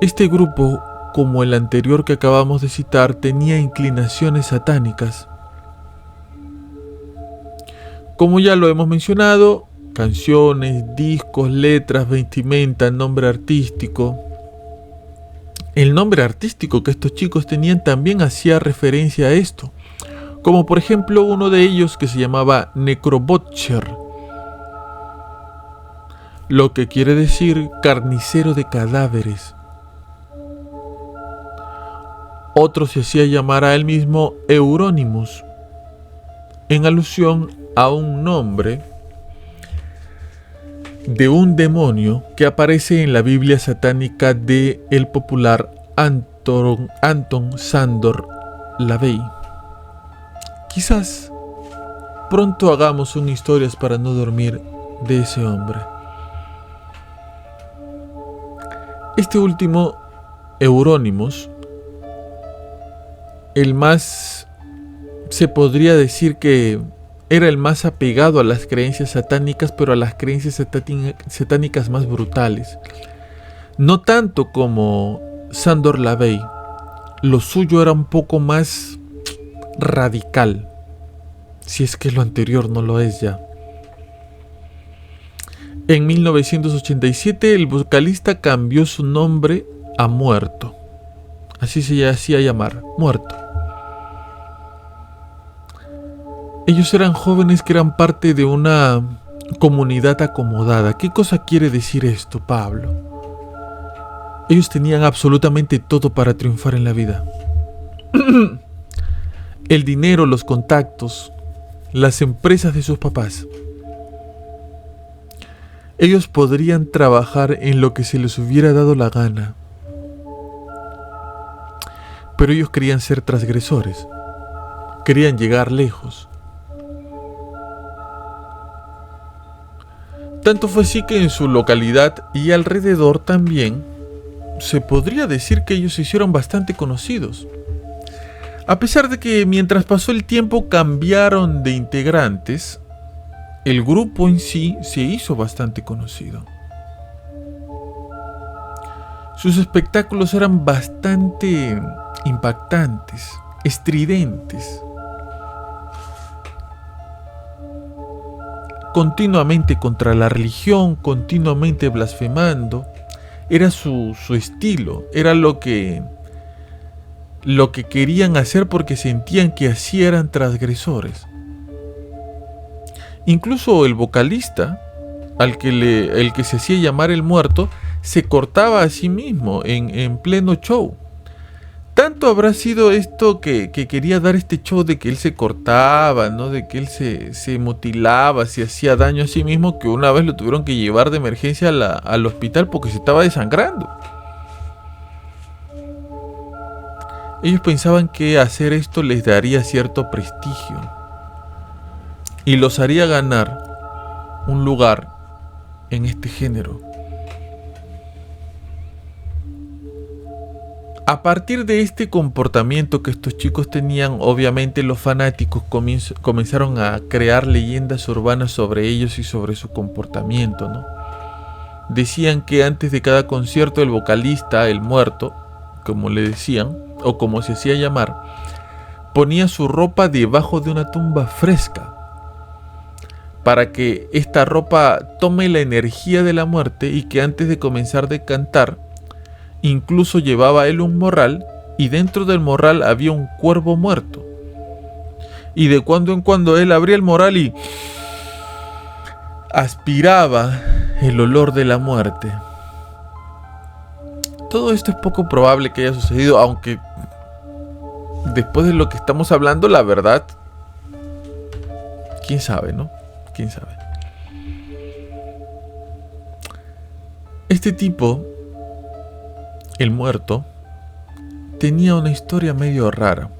Este grupo como el anterior que acabamos de citar, tenía inclinaciones satánicas. Como ya lo hemos mencionado, canciones, discos, letras, vestimenta, nombre artístico. El nombre artístico que estos chicos tenían también hacía referencia a esto, como por ejemplo uno de ellos que se llamaba Necrobutcher, lo que quiere decir carnicero de cadáveres. Otro se hacía llamar a él mismo Euronymous, en alusión a un nombre de un demonio que aparece en la Biblia satánica de el popular Anton Szandor LaVey. Quizás pronto hagamos un Historias para no dormir de ese hombre. Este último, Euronymous, el más, se podría decir que era el más apegado a las creencias satánicas, pero a las creencias satánicas más brutales. No tanto como Szandor LaVey, lo suyo era un poco más radical, si es que lo anterior no lo es ya. En 1987 el vocalista cambió su nombre a Muerto, así se hacía llamar, Muerto. Ellos eran jóvenes que eran parte de una comunidad acomodada. ¿Qué cosa quiere decir esto, Pablo? Ellos tenían absolutamente todo para triunfar en la vida. El dinero, los contactos, las empresas de sus papás. Ellos podrían trabajar en lo que se les hubiera dado la gana. Pero ellos querían ser transgresores. Querían llegar lejos. Tanto fue así que en su localidad y alrededor también se podría decir que ellos se hicieron bastante conocidos. A pesar de que mientras pasó el tiempo cambiaron de integrantes, el grupo en sí se hizo bastante conocido. Sus espectáculos eran bastante impactantes, estridentes. Continuamente contra la religión, continuamente blasfemando. Era su estilo, era lo que querían hacer porque sentían que así eran transgresores. Incluso el vocalista, el que se hacía llamar el Muerto, se cortaba a sí mismo en pleno show. Tanto habrá sido esto que quería dar este show de que él se cortaba, ¿no? De que él se mutilaba, se hacía daño a sí mismo, que una vez lo tuvieron que llevar de emergencia al hospital porque se estaba desangrando. Ellos pensaban que hacer esto les daría cierto prestigio y los haría ganar un lugar en este género. A partir de este comportamiento que estos chicos tenían, obviamente los fanáticos comenzaron a crear leyendas urbanas sobre ellos y sobre su comportamiento, ¿no? Decían que antes de cada concierto el vocalista, el Muerto, como le decían, o como se hacía llamar, ponía su ropa debajo de una tumba fresca, para que esta ropa tome la energía de la muerte y que antes de comenzar a cantar, incluso llevaba él un morral y dentro del morral había un cuervo muerto. Y de cuando en cuando él abría el morral y aspiraba el olor de la muerte. Todo esto es poco probable que haya sucedido, aunque después de lo que estamos hablando, la verdad, quién sabe, ¿no? Quién sabe. Este tipo, el Muerto, tenía una historia medio rara.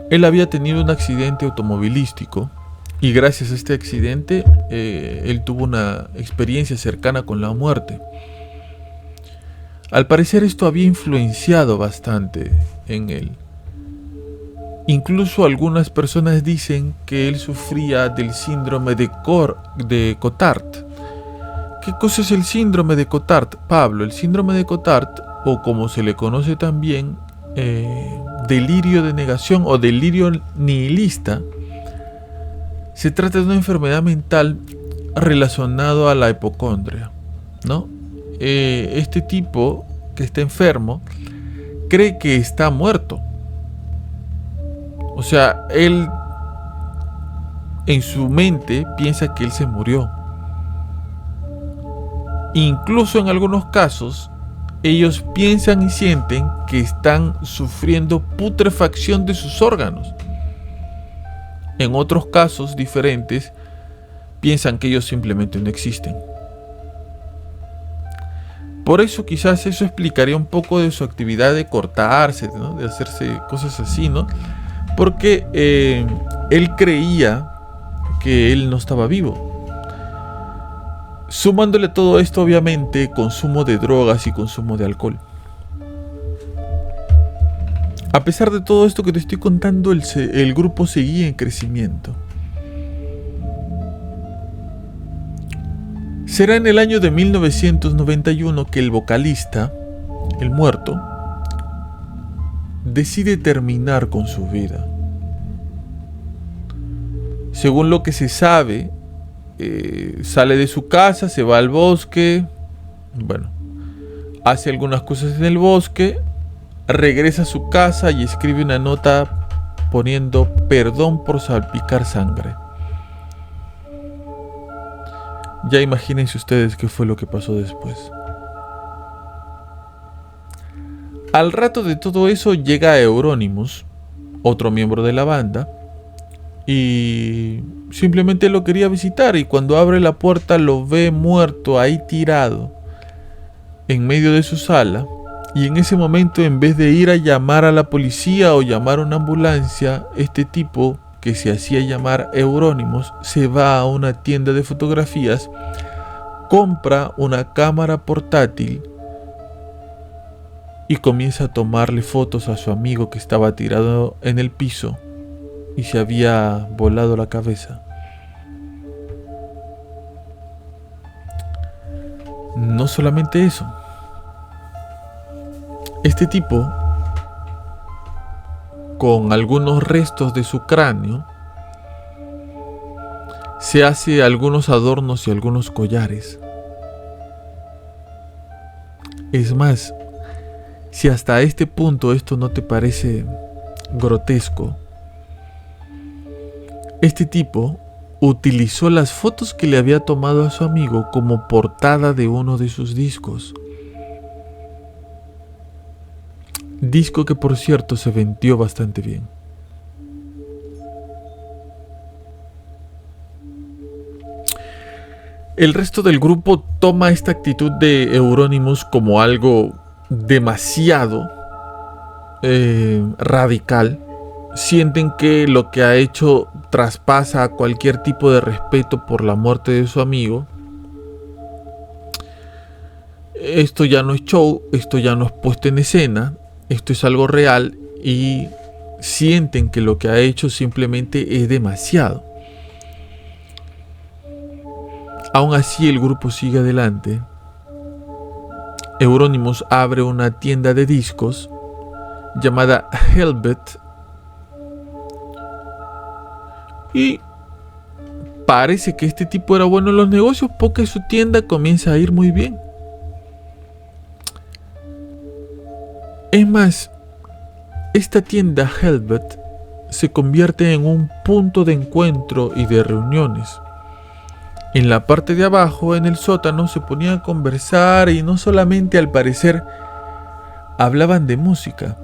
Él había tenido un accidente automovilístico y gracias a este accidente él tuvo una experiencia cercana con la muerte. Al parecer esto había influenciado bastante en él. Incluso algunas personas dicen que él sufría del síndrome de Cotard. ¿Qué cosa es el síndrome de Cotard, Pablo? El síndrome de Cotard o como se le conoce también, delirio de negación o delirio nihilista, se trata de una enfermedad mental relacionado a la hipocondria, ¿no? Este tipo que está enfermo cree que está muerto. O sea, él en su mente piensa que él se murió. Incluso en algunos casos, ellos piensan y sienten que están sufriendo putrefacción de sus órganos. En otros casos diferentes, piensan que ellos simplemente no existen. Por eso quizás eso explicaría un poco de su actividad de cortarse, ¿no? De hacerse cosas así, ¿no? Porque él creía que él no estaba vivo. Sumándole todo esto, obviamente, consumo de drogas y consumo de alcohol. A pesar de todo esto que te estoy contando, el grupo seguía en crecimiento. Será en el año de 1991 que el vocalista, el muerto, decide terminar con su vida. Según lo que se sabe, sale de su casa, se va al bosque, bueno, hace algunas cosas en el bosque, regresa a su casa y escribe una nota poniendo perdón por salpicar sangre. Ya imagínense ustedes qué fue lo que pasó después. Al rato de todo eso llega Euronymous, otro miembro de la banda, y simplemente lo quería visitar, y cuando abre la puerta lo ve muerto ahí tirado en medio de su sala, y en ese momento, en vez de ir a llamar a la policía o llamar a una ambulancia, este tipo que se hacía llamar Euronymous se va a una tienda de fotografías, compra una cámara portátil y comienza a tomarle fotos a su amigo que estaba tirado en el piso y se había volado la cabeza. No solamente eso, este tipo, con algunos restos de su cráneo, se hace algunos adornos y algunos collares. Es más, si hasta este punto esto no te parece grotesco, este tipo utilizó las fotos que le había tomado a su amigo como portada de uno de sus discos. Disco que, por cierto, se vendió bastante bien. El resto del grupo toma esta actitud de Euronymous como algo demasiado radical. Sienten que lo que ha hecho traspasa cualquier tipo de respeto por la muerte de su amigo. Esto ya no es show, esto ya no es puesto en escena, esto es algo real, y sienten que lo que ha hecho simplemente es demasiado. Aún así, el grupo sigue adelante. Euronymous abre una tienda de discos llamada Helvet y parece que este tipo era bueno en los negocios porque su tienda comienza a ir muy bien. Es más, esta tienda Helvet se convierte en un punto de encuentro y de reuniones. En la parte de abajo, en el sótano, se ponían a conversar y no solamente, al parecer, hablaban de música,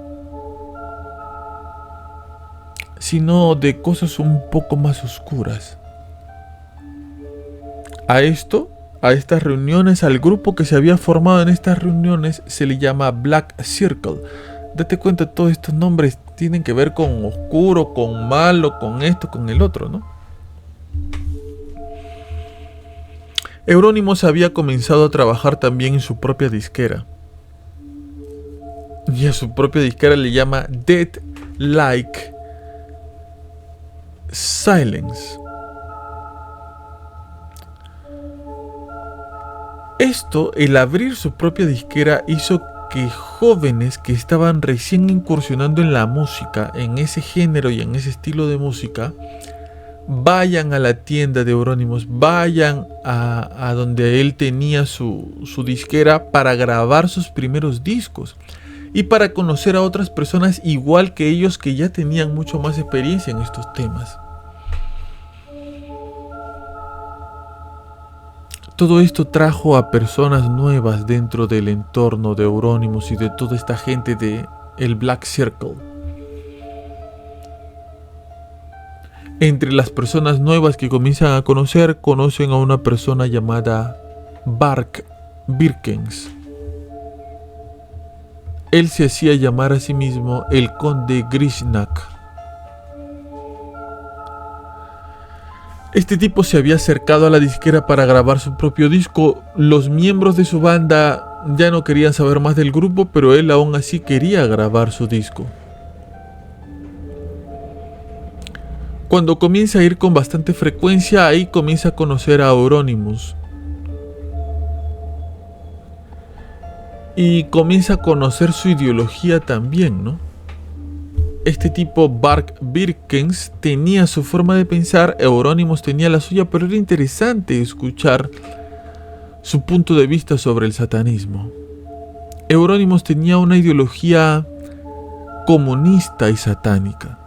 sino de cosas un poco más oscuras. A estas reuniones, al grupo que se había formado en estas reuniones, se le llama Black Circle. Date cuenta, todos estos nombres tienen que ver con oscuro, con malo, con esto, con el otro, ¿no? Euronymous había comenzado a trabajar también en su propia disquera. Y a su propia disquera le llama Dead Like Silence. Esto, el abrir su propia disquera, hizo que jóvenes que estaban recién incursionando en la música, en ese género y en ese estilo de música, vayan a la tienda de Euronymous, vayan a donde él tenía su disquera para grabar sus primeros discos y para conocer a otras personas igual que ellos que ya tenían mucho más experiencia en estos temas. Todo esto trajo a personas nuevas dentro del entorno de Euronymous y de toda esta gente de el Black Circle. Entre las personas nuevas que comienzan a conocer, conocen a una persona llamada Bark Birkens. Él se hacía llamar a sí mismo el Conde Grishnak. Este tipo se había acercado a la disquera para grabar su propio disco. Los miembros de su banda ya no querían saber más del grupo, pero él aún así quería grabar su disco. Cuando comienza a ir con bastante frecuencia, ahí comienza a conocer a Euronymous. Y comienza a conocer su ideología también, ¿no? Este tipo, Bark Birkens, tenía su forma de pensar, Euronymous tenía la suya, pero era interesante escuchar su punto de vista sobre el satanismo. Euronymous tenía una ideología comunista y satánica.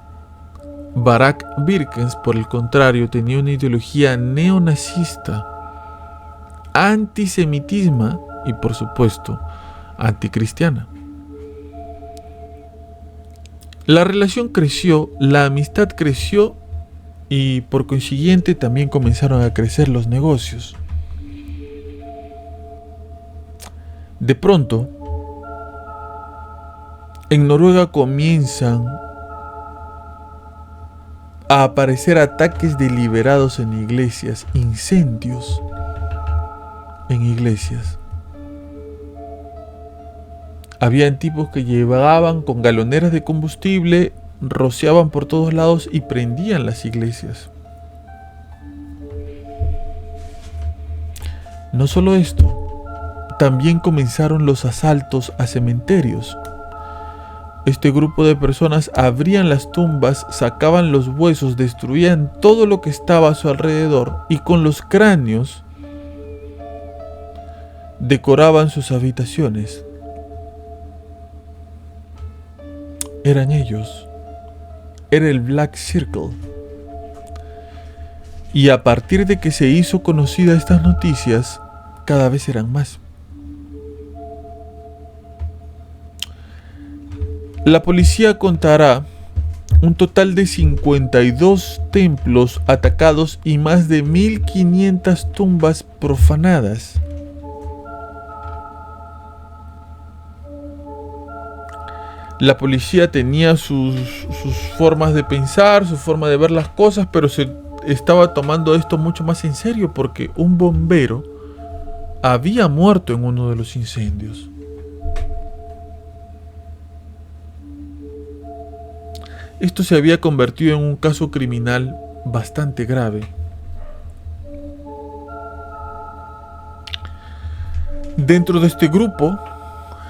Bark Birkens, por el contrario, tenía una ideología neonazista, antisemitismo y, por supuesto, anticristiana. La relación creció, la amistad creció y por consiguiente también comenzaron a crecer los negocios. De pronto, en Noruega comienzan a aparecer ataques deliberados en iglesias, incendios en iglesias. Habían tipos que llevaban con galoneras de combustible, rociaban por todos lados y prendían las iglesias. No solo esto, también comenzaron los asaltos a cementerios. Este grupo de personas abrían las tumbas, sacaban los huesos, destruían todo lo que estaba a su alrededor y con los cráneos decoraban sus habitaciones. Eran ellos. Era el Black Circle. Y a partir de que se hizo conocida estas noticias, cada vez eran más. La policía contará un total de 52 templos atacados y más de 1500 tumbas profanadas. La policía tenía sus formas de pensar, su forma de ver las cosas, pero se estaba tomando esto mucho más en serio porque un bombero había muerto en uno de los incendios. Esto se había convertido en un caso criminal bastante grave. Dentro de este grupo,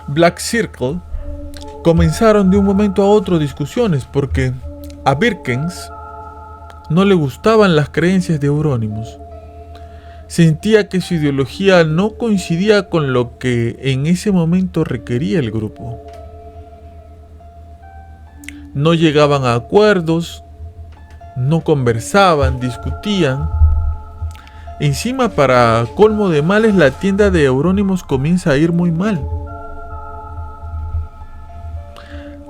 Black Circle, comenzaron de un momento a otro discusiones porque a Birkens no le gustaban las creencias de Euronymous. Sentía que su ideología no coincidía con lo que en ese momento requería el grupo. No llegaban a acuerdos, no conversaban, discutían. Encima, para colmo de males, la tienda de Euronymous comienza a ir muy mal.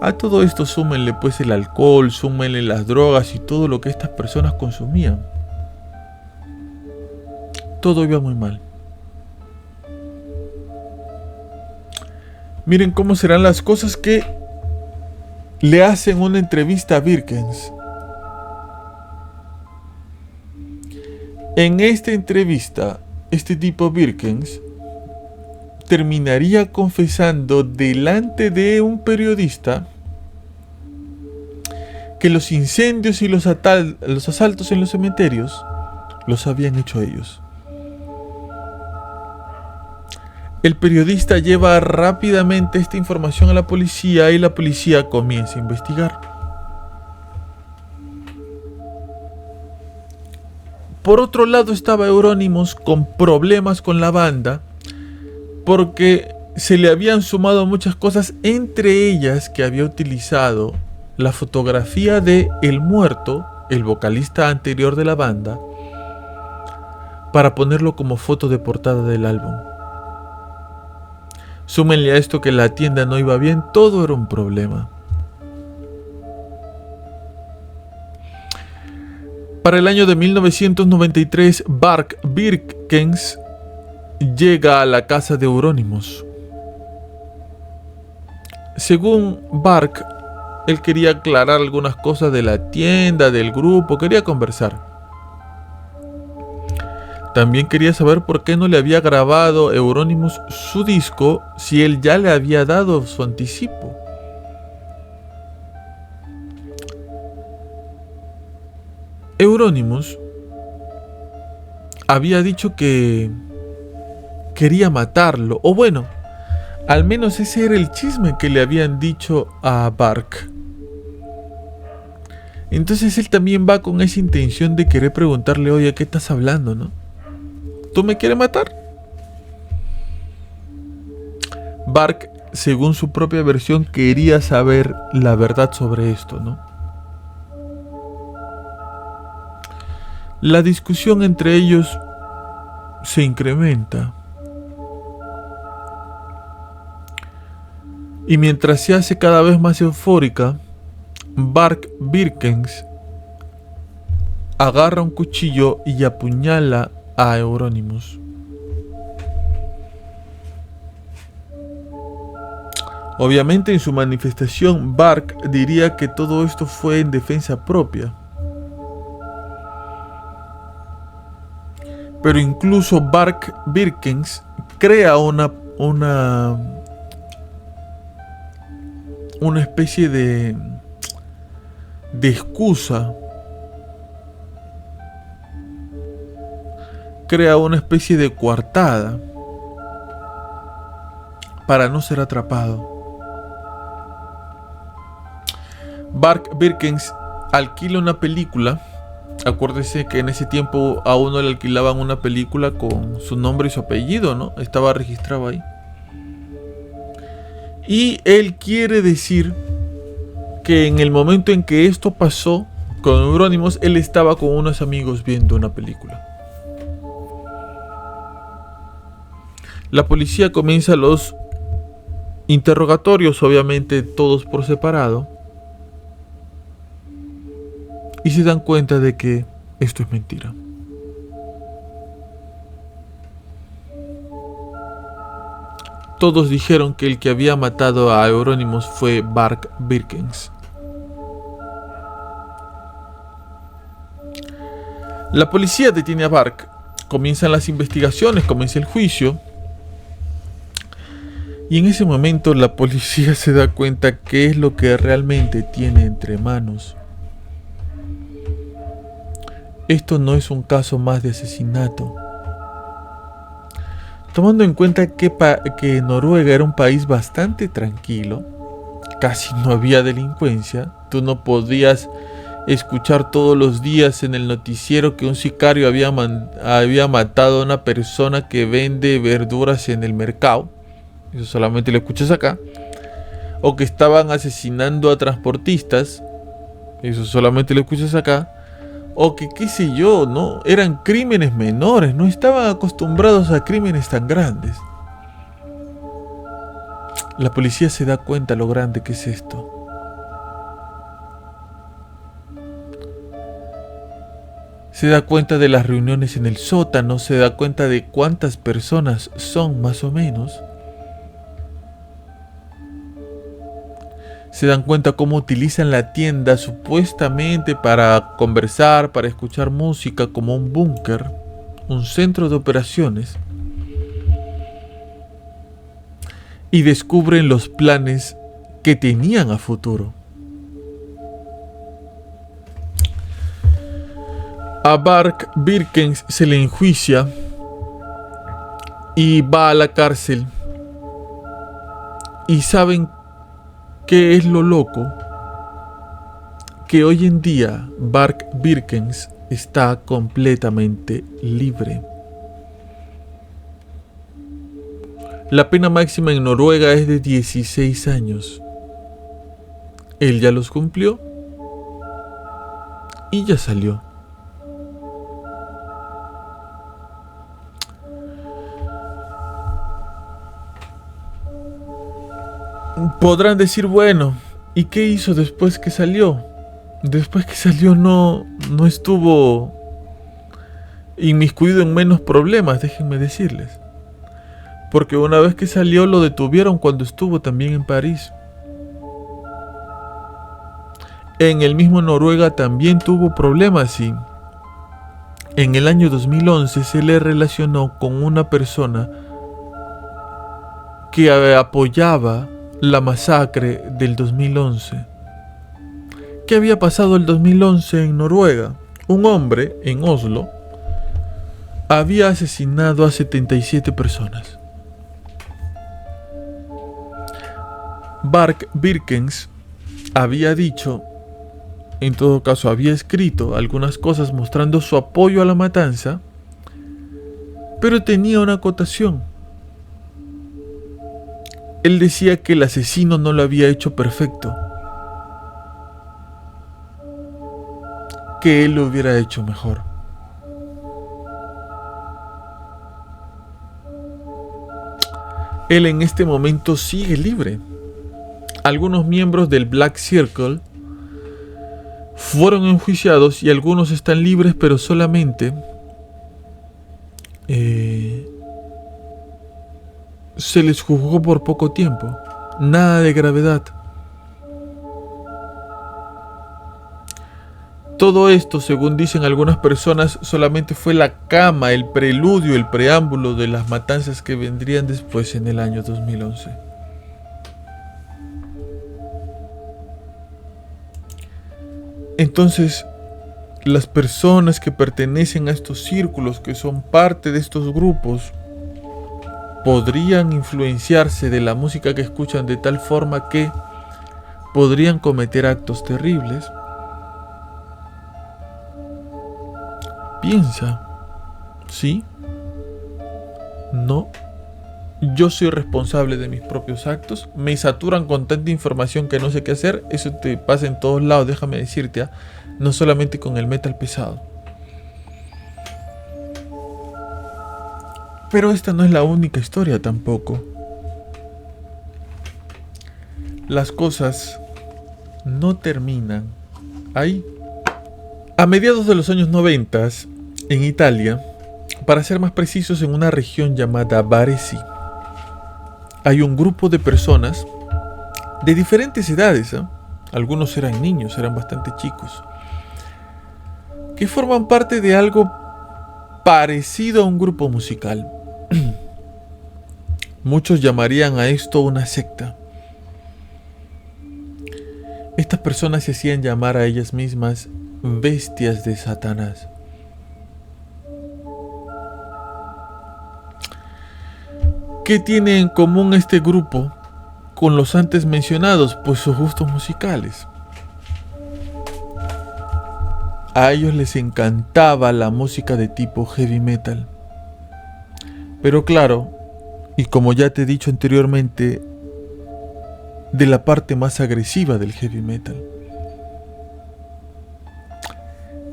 A todo esto súmenle pues el alcohol, súmenle las drogas y todo lo que estas personas consumían. Todo iba muy mal. Miren cómo serán las cosas que le hacen una entrevista a Birkens. En esta entrevista, este tipo Birkens terminaría confesando delante de un periodista que los incendios y los asaltos en los cementerios los habían hecho ellos. El periodista lleva rápidamente esta información a la policía y la policía comienza a investigar. Por otro lado estaba Euronymous con problemas con la banda porque se le habían sumado muchas cosas, entre ellas que había utilizado la fotografía de El Muerto, el vocalista anterior de la banda, para ponerlo como foto de portada del álbum. Súmenle a esto que la tienda no iba bien, todo era un problema. Para el año de 1993, Bark Birkens llega a la casa de Euronymous. Según Bark, él quería aclarar algunas cosas de la tienda, del grupo, quería conversar. También quería saber por qué no le había grabado Euronymous su disco si él ya le había dado su anticipo. Euronymous había dicho que quería matarlo, o bueno, al menos ese era el chisme que le habían dicho a Bark. Entonces él también va con esa intención de querer preguntarle, oye, ¿qué estás hablando, no? ¿Tú me quieres matar? Bark, según su propia versión, quería saber la verdad sobre esto, ¿no? La discusión entre ellos se incrementa. Y mientras se hace cada vez más eufórica, Bark Birkens agarra un cuchillo y apuñala a Euronymous. Obviamente en su manifestación Bark diría que todo esto fue en defensa propia. Pero incluso Bark Birkens crea una especie de excusa. Crea una especie de coartada para no ser atrapado. Bark Birkens alquila una película. Acuérdese que en ese tiempo a uno le alquilaban una película con su nombre y su apellido, ¿no? Estaba registrado ahí. Y él quiere decir que en el momento en que esto pasó con Euronymous, él estaba con unos amigos viendo una película. La policía comienza los interrogatorios, obviamente todos por separado. Y se dan cuenta de que esto es mentira. Todos dijeron que el que había matado a Euronymous fue Bark Birkens. La policía detiene a Bark. Comienzan las investigaciones, comienza el juicio. Y en ese momento la policía se da cuenta qué es lo que realmente tiene entre manos. Esto no es un caso más de asesinato. Tomando en cuenta que Noruega era un país bastante tranquilo, casi no había delincuencia, tú no podías escuchar todos los días en el noticiero que un sicario había matado a una persona que vende verduras en el mercado, eso solamente lo escuchas acá, o que estaban asesinando a transportistas, eso solamente lo escuchas acá, o que qué sé yo, ¿no? Eran crímenes menores, no estaban acostumbrados a crímenes tan grandes. La policía se da cuenta lo grande que es esto. Se da cuenta de las reuniones en el sótano, se da cuenta de cuántas personas son más o menos. Se dan cuenta cómo utilizan la tienda supuestamente para conversar, para escuchar música, como un búnker, un centro de operaciones. Y descubren los planes que tenían a futuro. A Bark Birkens se le enjuicia y va a la cárcel ¿Y saben qué es lo loco? Que hoy en día Bart Birkens está completamente libre. La pena máxima en Noruega es de 16 años. Él ya los cumplió y ya salió. Podrán decir, bueno, ¿y qué hizo después que salió? Después que salió no estuvo inmiscuido en menos problemas, déjenme decirles. Porque una vez que salió lo detuvieron cuando estuvo también en París. En el mismo Noruega también tuvo problemas y en el año 2011 se le relacionó con una persona que apoyaba la masacre del 2011. ¿Qué había pasado el 2011 en Noruega? Un hombre en Oslo había asesinado a 77 personas. Bart Birkens había dicho, en todo caso había escrito algunas cosas mostrando su apoyo a la matanza, pero tenía una acotación. Él decía que el asesino no lo había hecho perfecto, que él lo hubiera hecho mejor. Él en este momento sigue libre. Algunos miembros del Black Circle fueron enjuiciados y algunos están libres, pero solamente se les juzgó por poco tiempo, nada de gravedad. Todo esto, según dicen algunas personas, solamente fue la cama, el preludio, el preámbulo de las matanzas que vendrían después en el año 2011. Entonces, las personas que pertenecen a estos círculos, que son parte de estos grupos, podrían influenciarse de la música que escuchan de tal forma que podrían cometer actos terribles. Piensa, ¿sí? No. Yo soy responsable de mis propios actos. Me saturan con tanta información que no sé qué hacer. Eso te pasa en todos lados, déjame decirte, no solamente con el metal pesado. Pero esta no es la única historia tampoco. Las cosas no terminan ahí. A mediados de los años 90, en Italia, para ser más precisos, en una región llamada Varese, hay un grupo de personas de diferentes edades, algunos eran niños, eran bastante chicos, que forman parte de algo parecido a un grupo musical. Muchos llamarían a esto una secta. Estas personas se hacían llamar a ellas mismas bestias de Satanás. ¿Qué tiene en común este grupo con los antes mencionados? Pues sus gustos musicales. A ellos les encantaba la música de tipo heavy metal. Pero claro, y como ya te he dicho anteriormente, de la parte más agresiva del heavy metal.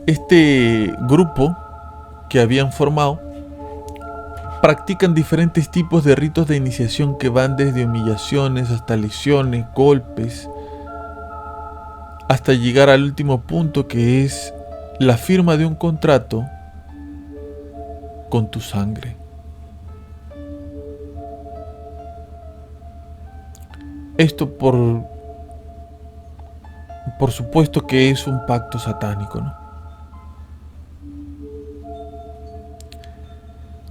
Este grupo que habían formado practican diferentes tipos de ritos de iniciación que van desde humillaciones hasta lesiones, golpes, hasta llegar al último punto, que es la firma de un contrato con tu sangre. Esto por supuesto que es un pacto satánico, ¿no?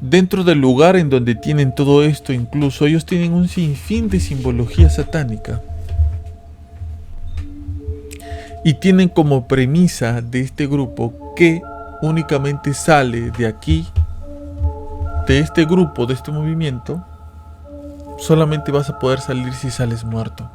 Dentro del lugar en donde tienen todo esto, incluso ellos tienen un sinfín de simbología satánica. Y tienen como premisa de este grupo que únicamente sale de aquí, de este grupo, de este movimiento, solamente vas a poder salir si sales muerto.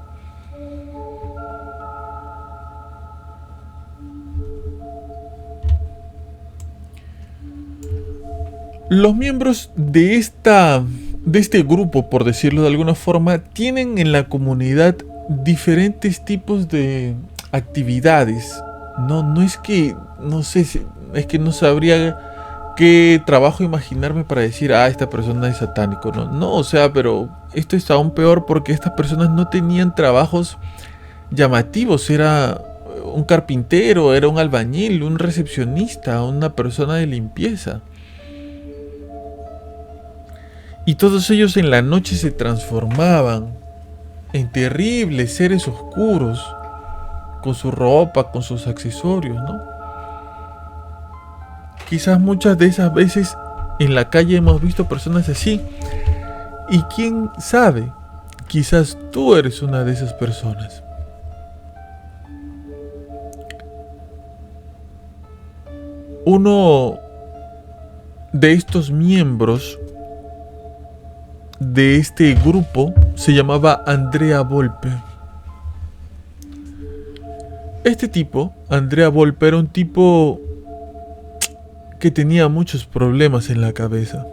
Los miembros de este grupo, por decirlo de alguna forma, tienen en la comunidad diferentes tipos de actividades. No es que, no sé, es que no sabría qué trabajo imaginarme para decir, esta persona es satánico. No, o sea, pero esto es aún peor porque estas personas no tenían trabajos llamativos. Era un carpintero, era un albañil, un recepcionista, una persona de limpieza. Y todos ellos en la noche se transformaban en terribles seres oscuros, con su ropa, con sus accesorios, ¿no? Quizás muchas de esas veces en la calle hemos visto personas así. Y quién sabe, quizás tú eres una de esas personas. Uno de estos miembros de este grupo se llamaba Andrea Volpe. Este tipo, Andrea Volpe, era un tipo que tenía muchos problemas en la cabeza.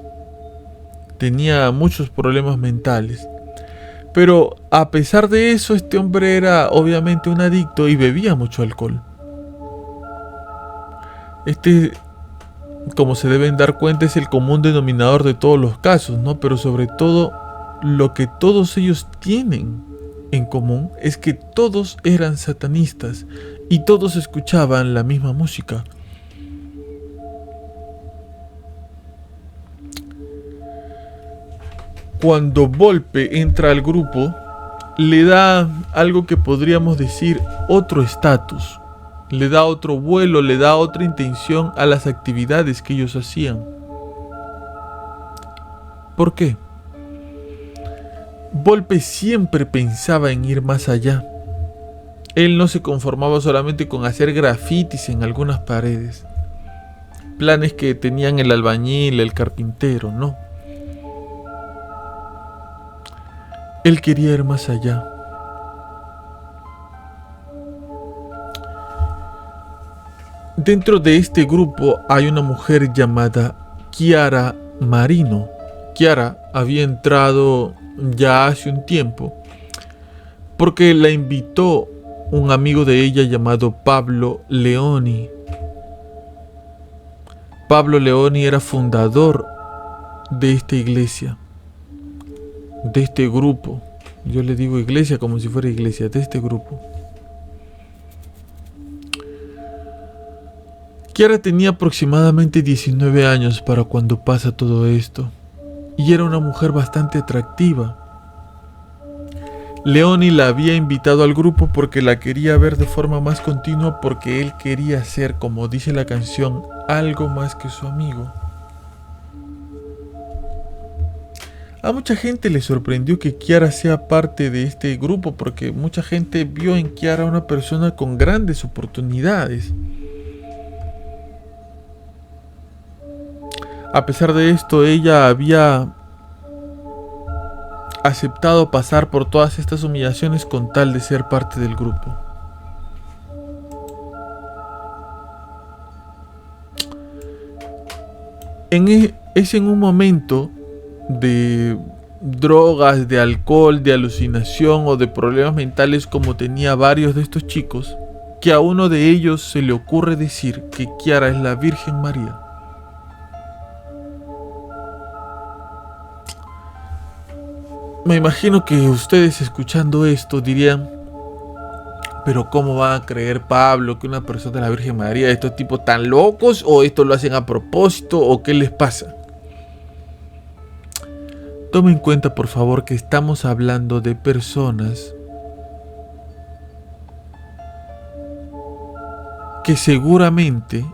Tenía muchos problemas mentales. Pero a pesar de eso, este hombre era obviamente un adicto y bebía mucho alcohol. Como se deben dar cuenta, es el común denominador de todos los casos, ¿no? Pero sobre todo, lo que todos ellos tienen en común es que todos eran satanistas y todos escuchaban la misma música. Cuando Volpe entra al grupo, le da algo que podríamos decir otro estatus. Le da otro vuelo, le da otra intención a las actividades que ellos hacían. ¿Por qué? Volpe siempre pensaba en ir más allá. Él no se conformaba solamente con hacer grafitis en algunas paredes. Planes que tenían el albañil, el carpintero, no. Él quería ir más allá. Dentro de este grupo hay una mujer llamada Chiara Marino. Chiara había entrado ya hace un tiempo porque la invitó un amigo de ella llamado Pablo Leoni. Pablo Leoni era fundador de esta iglesia, de este grupo. Yo le digo iglesia como si fuera iglesia, de este grupo. Chiara tenía aproximadamente 19 años para cuando pasa todo esto, y era una mujer bastante atractiva. Leoni la había invitado al grupo porque la quería ver de forma más continua, porque él quería ser, como dice la canción, algo más que su amigo. A mucha gente le sorprendió que Chiara sea parte de este grupo, porque mucha gente vio en Chiara una persona con grandes oportunidades. A pesar de esto, ella había aceptado pasar por todas estas humillaciones con tal de ser parte del grupo. Es en un momento de drogas, de alcohol, de alucinación o de problemas mentales como tenía varios de estos chicos, que a uno de ellos se le ocurre decir que Chiara es la Virgen María. Me imagino que ustedes escuchando esto dirían: pero ¿cómo va a creer Pablo que una persona de la Virgen María? ¿Estos tipos tan locos? ¿O esto lo hacen a propósito? ¿O qué les pasa? Tomen en cuenta, por favor, que estamos hablando de personas que seguramente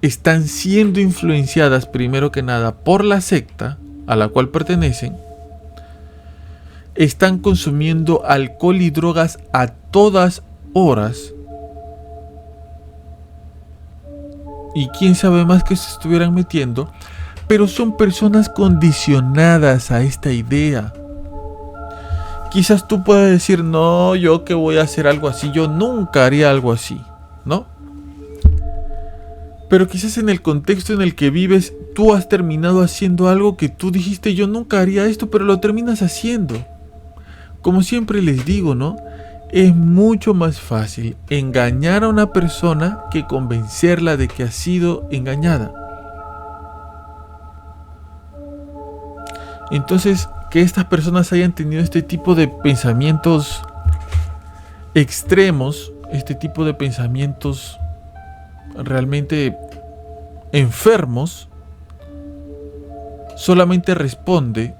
están siendo influenciadas primero que nada por la secta a la cual pertenecen. Están consumiendo alcohol y drogas a todas horas. Y quién sabe más que se estuvieran metiendo. Pero son personas condicionadas a esta idea. Quizás tú puedas decir, no, yo que voy a hacer algo así, yo nunca haría algo así, ¿no? Pero quizás en el contexto en el que vives, tú has terminado haciendo algo que tú dijiste, yo nunca haría esto, pero lo terminas haciendo. Como siempre les digo, ¿no? Es mucho más fácil engañar a una persona que convencerla de que ha sido engañada. Entonces, que estas personas hayan tenido este tipo de pensamientos extremos, este tipo de pensamientos realmente enfermos, solamente responde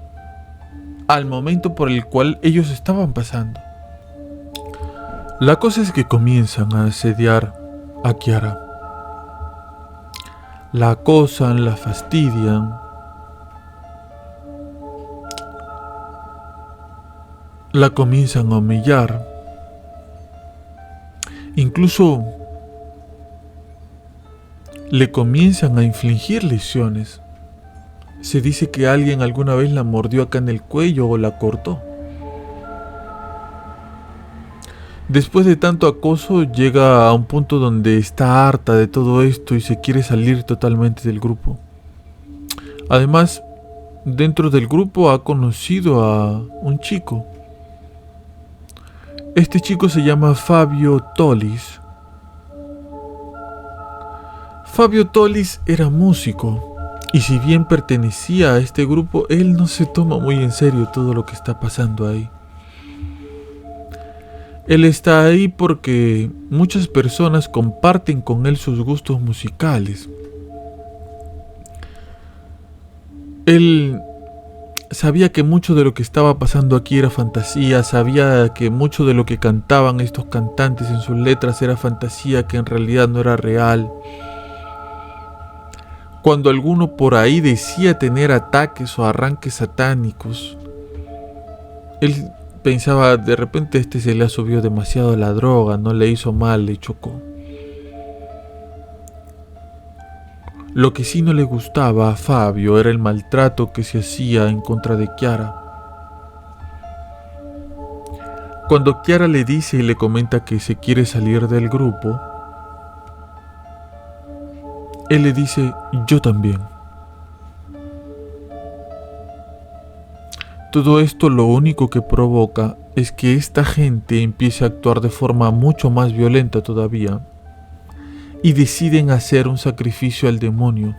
al momento por el cual ellos estaban pasando. La cosa es que comienzan a asediar a Kiara. La acosan, la fastidian. La comienzan a humillar. Incluso le comienzan a infligir lesiones. Se dice que alguien alguna vez la mordió acá en el cuello o la cortó. Después de tanto acoso, llega a un punto donde está harta de todo esto y se quiere salir totalmente del grupo. Además, dentro del grupo ha conocido a un chico. Este chico se llama Fabio Tolis. Fabio Tolis era músico y si bien pertenecía a este grupo, él no se toma muy en serio todo lo que está pasando ahí. Él está ahí porque muchas personas comparten con él sus gustos musicales. Él sabía que mucho de lo que estaba pasando aquí era fantasía, sabía que mucho de lo que cantaban estos cantantes en sus letras era fantasía, que en realidad no era real. Cuando alguno por ahí decía tener ataques o arranques satánicos, él pensaba, de repente este se le ha subido demasiado la droga, no le hizo mal, le chocó. Lo que sí no le gustaba a Fabio era el maltrato que se hacía en contra de Kiara. Cuando Kiara le dice y le comenta que se quiere salir del grupo, él le dice, yo también. Todo esto lo único que provoca es que esta gente empiece a actuar de forma mucho más violenta todavía y deciden hacer un sacrificio al demonio.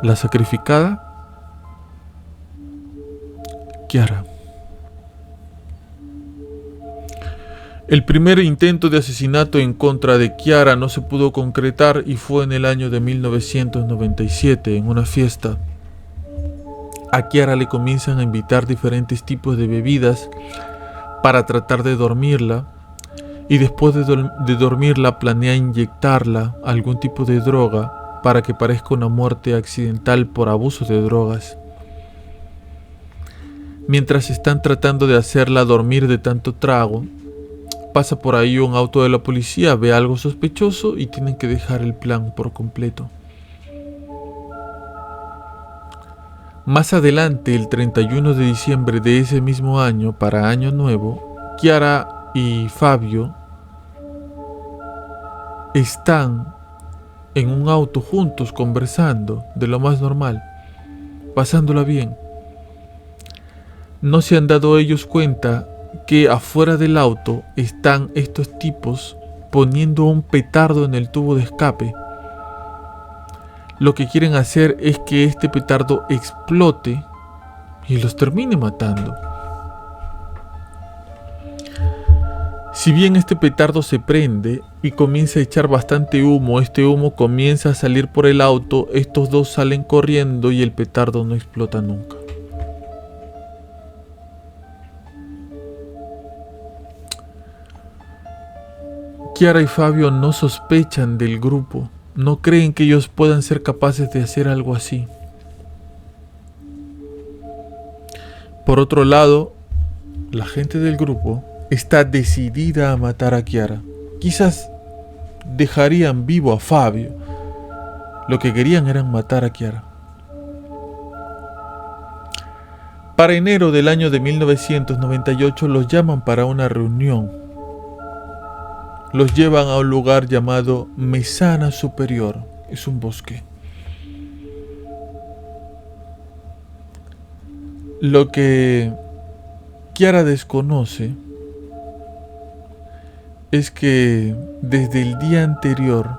La sacrificada, Kiara. El primer intento de asesinato en contra de Kiara no se pudo concretar y fue en el año de 1997, en una fiesta. A Kiara le comienzan a invitar diferentes tipos de bebidas para tratar de dormirla y después de dormirla planea inyectarla algún tipo de droga para que parezca una muerte accidental por abuso de drogas. Mientras están tratando de hacerla dormir de tanto trago, pasa por ahí un auto de la policía, ve algo sospechoso y tienen que dejar el plan por completo. Más adelante, el 31 de diciembre de ese mismo año, para Año Nuevo, Kiara y Fabio están en un auto juntos conversando de lo más normal, pasándola bien. No se han dado ellos cuenta que afuera del auto están estos tipos poniendo un petardo en el tubo de escape. Lo que quieren hacer es que este petardo explote y los termine matando. Si bien este petardo se prende y comienza a echar bastante humo, este humo comienza a salir por el auto, estos dos salen corriendo y el petardo no explota nunca. Kiara y Fabio no sospechan del grupo. No creen que ellos puedan ser capaces de hacer algo así. Por otro lado, la gente del grupo está decidida a matar a Kiara. Quizás dejarían vivo a Fabio. Lo que querían era matar a Kiara. Para enero del año de 1998 los llaman para una reunión. Los llevan a un lugar llamado Mesana Superior. Es un bosque. Lo que Kiara desconoce es que desde el día anterior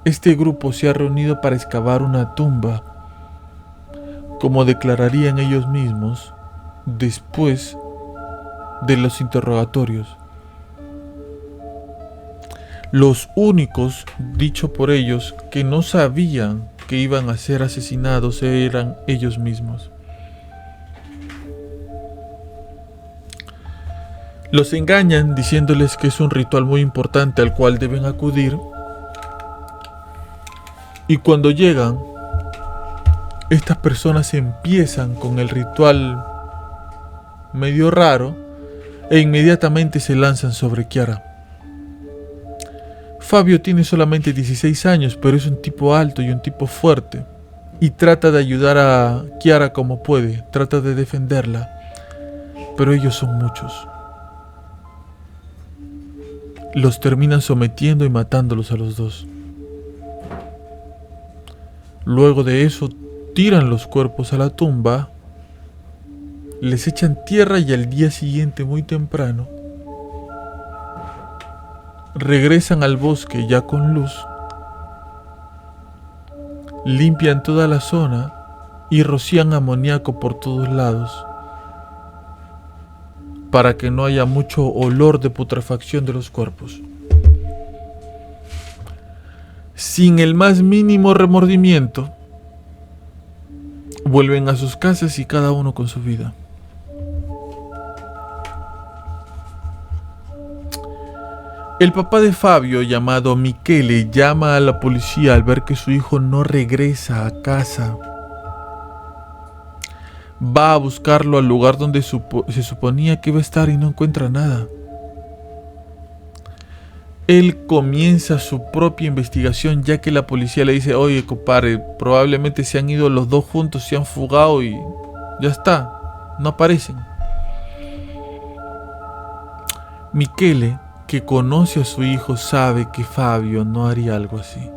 este grupo se ha reunido para excavar una tumba, como declararían ellos mismos después de los interrogatorios. Los únicos, dicho por ellos, que no sabían que iban a ser asesinados eran ellos mismos. Los engañan diciéndoles que es un ritual muy importante al cual deben acudir, y cuando llegan, estas personas empiezan con el ritual medio raro e inmediatamente se lanzan sobre Kiara. Fabio tiene solamente 16 años, pero es un tipo alto y un tipo fuerte, y trata de ayudar a Kiara como puede, trata de defenderla, pero ellos son muchos. Los terminan sometiendo y matándolos a los dos. Luego de eso, tiran los cuerpos a la tumba, les echan tierra y al día siguiente, muy temprano, regresan al bosque ya con luz, limpian toda la zona y rocían amoníaco por todos lados para que no haya mucho olor de putrefacción de los cuerpos. Sin el más mínimo remordimiento, vuelven a sus casas y cada uno con su vida. El papá de Fabio, llamado Michele, llama a la policía al ver que su hijo no regresa a casa. Va a buscarlo al lugar donde se suponía que iba a estar y no encuentra nada. Él comienza su propia investigación, ya que la policía le dice: oye, compadre, probablemente se han ido los dos juntos, se han fugado y ya está, no aparecen. Michele, que conoce a su hijo, sabe que Fabio no haría algo así.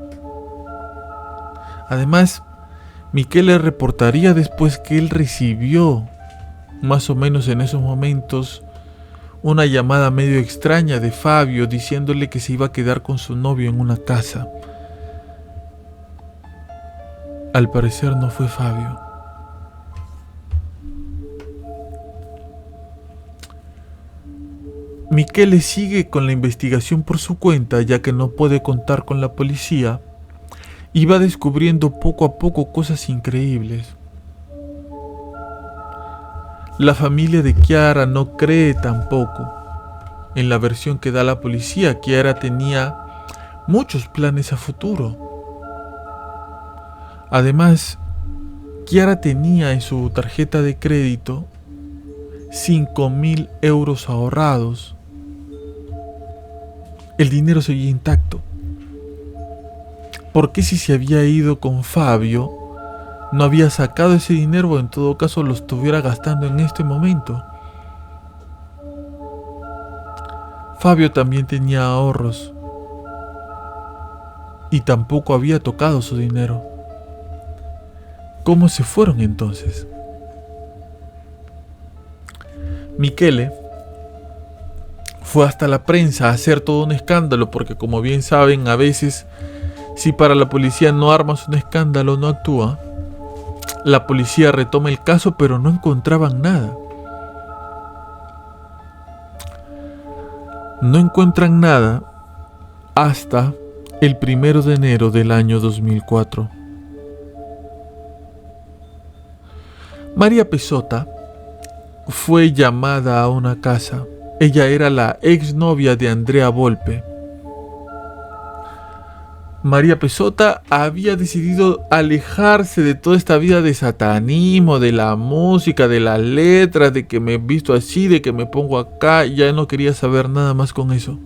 Además, Michele reportaría después que él recibió, más o menos en esos momentos, una llamada medio extraña de Fabio diciéndole que se iba a quedar con su novio en una casa. Al parecer no fue Fabio. Michele sigue con la investigación por su cuenta, ya que no puede contar con la policía, y va descubriendo poco a poco cosas increíbles. La familia de Kiara no cree tampoco en la versión que da la policía. Kiara tenía muchos planes a futuro. Además, Kiara tenía en su tarjeta de crédito 5.000 euros ahorrados. El dinero seguía intacto. ¿Por qué, si se había ido con Fabio, no había sacado ese dinero o en todo caso lo estuviera gastando en este momento? Fabio también tenía ahorros y tampoco había tocado su dinero. ¿Cómo se fueron entonces? Michele fue hasta la prensa a hacer todo un escándalo, porque como bien saben, a veces, si para la policía no armas un escándalo, no actúa. La policía retoma el caso, pero no encontraban nada. No encuentran nada hasta el 1 de enero del año 2004. María Pessotta fue llamada a una casa. Ella era la exnovia de Andrea Volpe. María Pessotta había decidido alejarse de toda esta vida de satanismo, de la música, de las letras, de que me he visto así, de que me pongo acá. Ya no quería saber nada más con eso.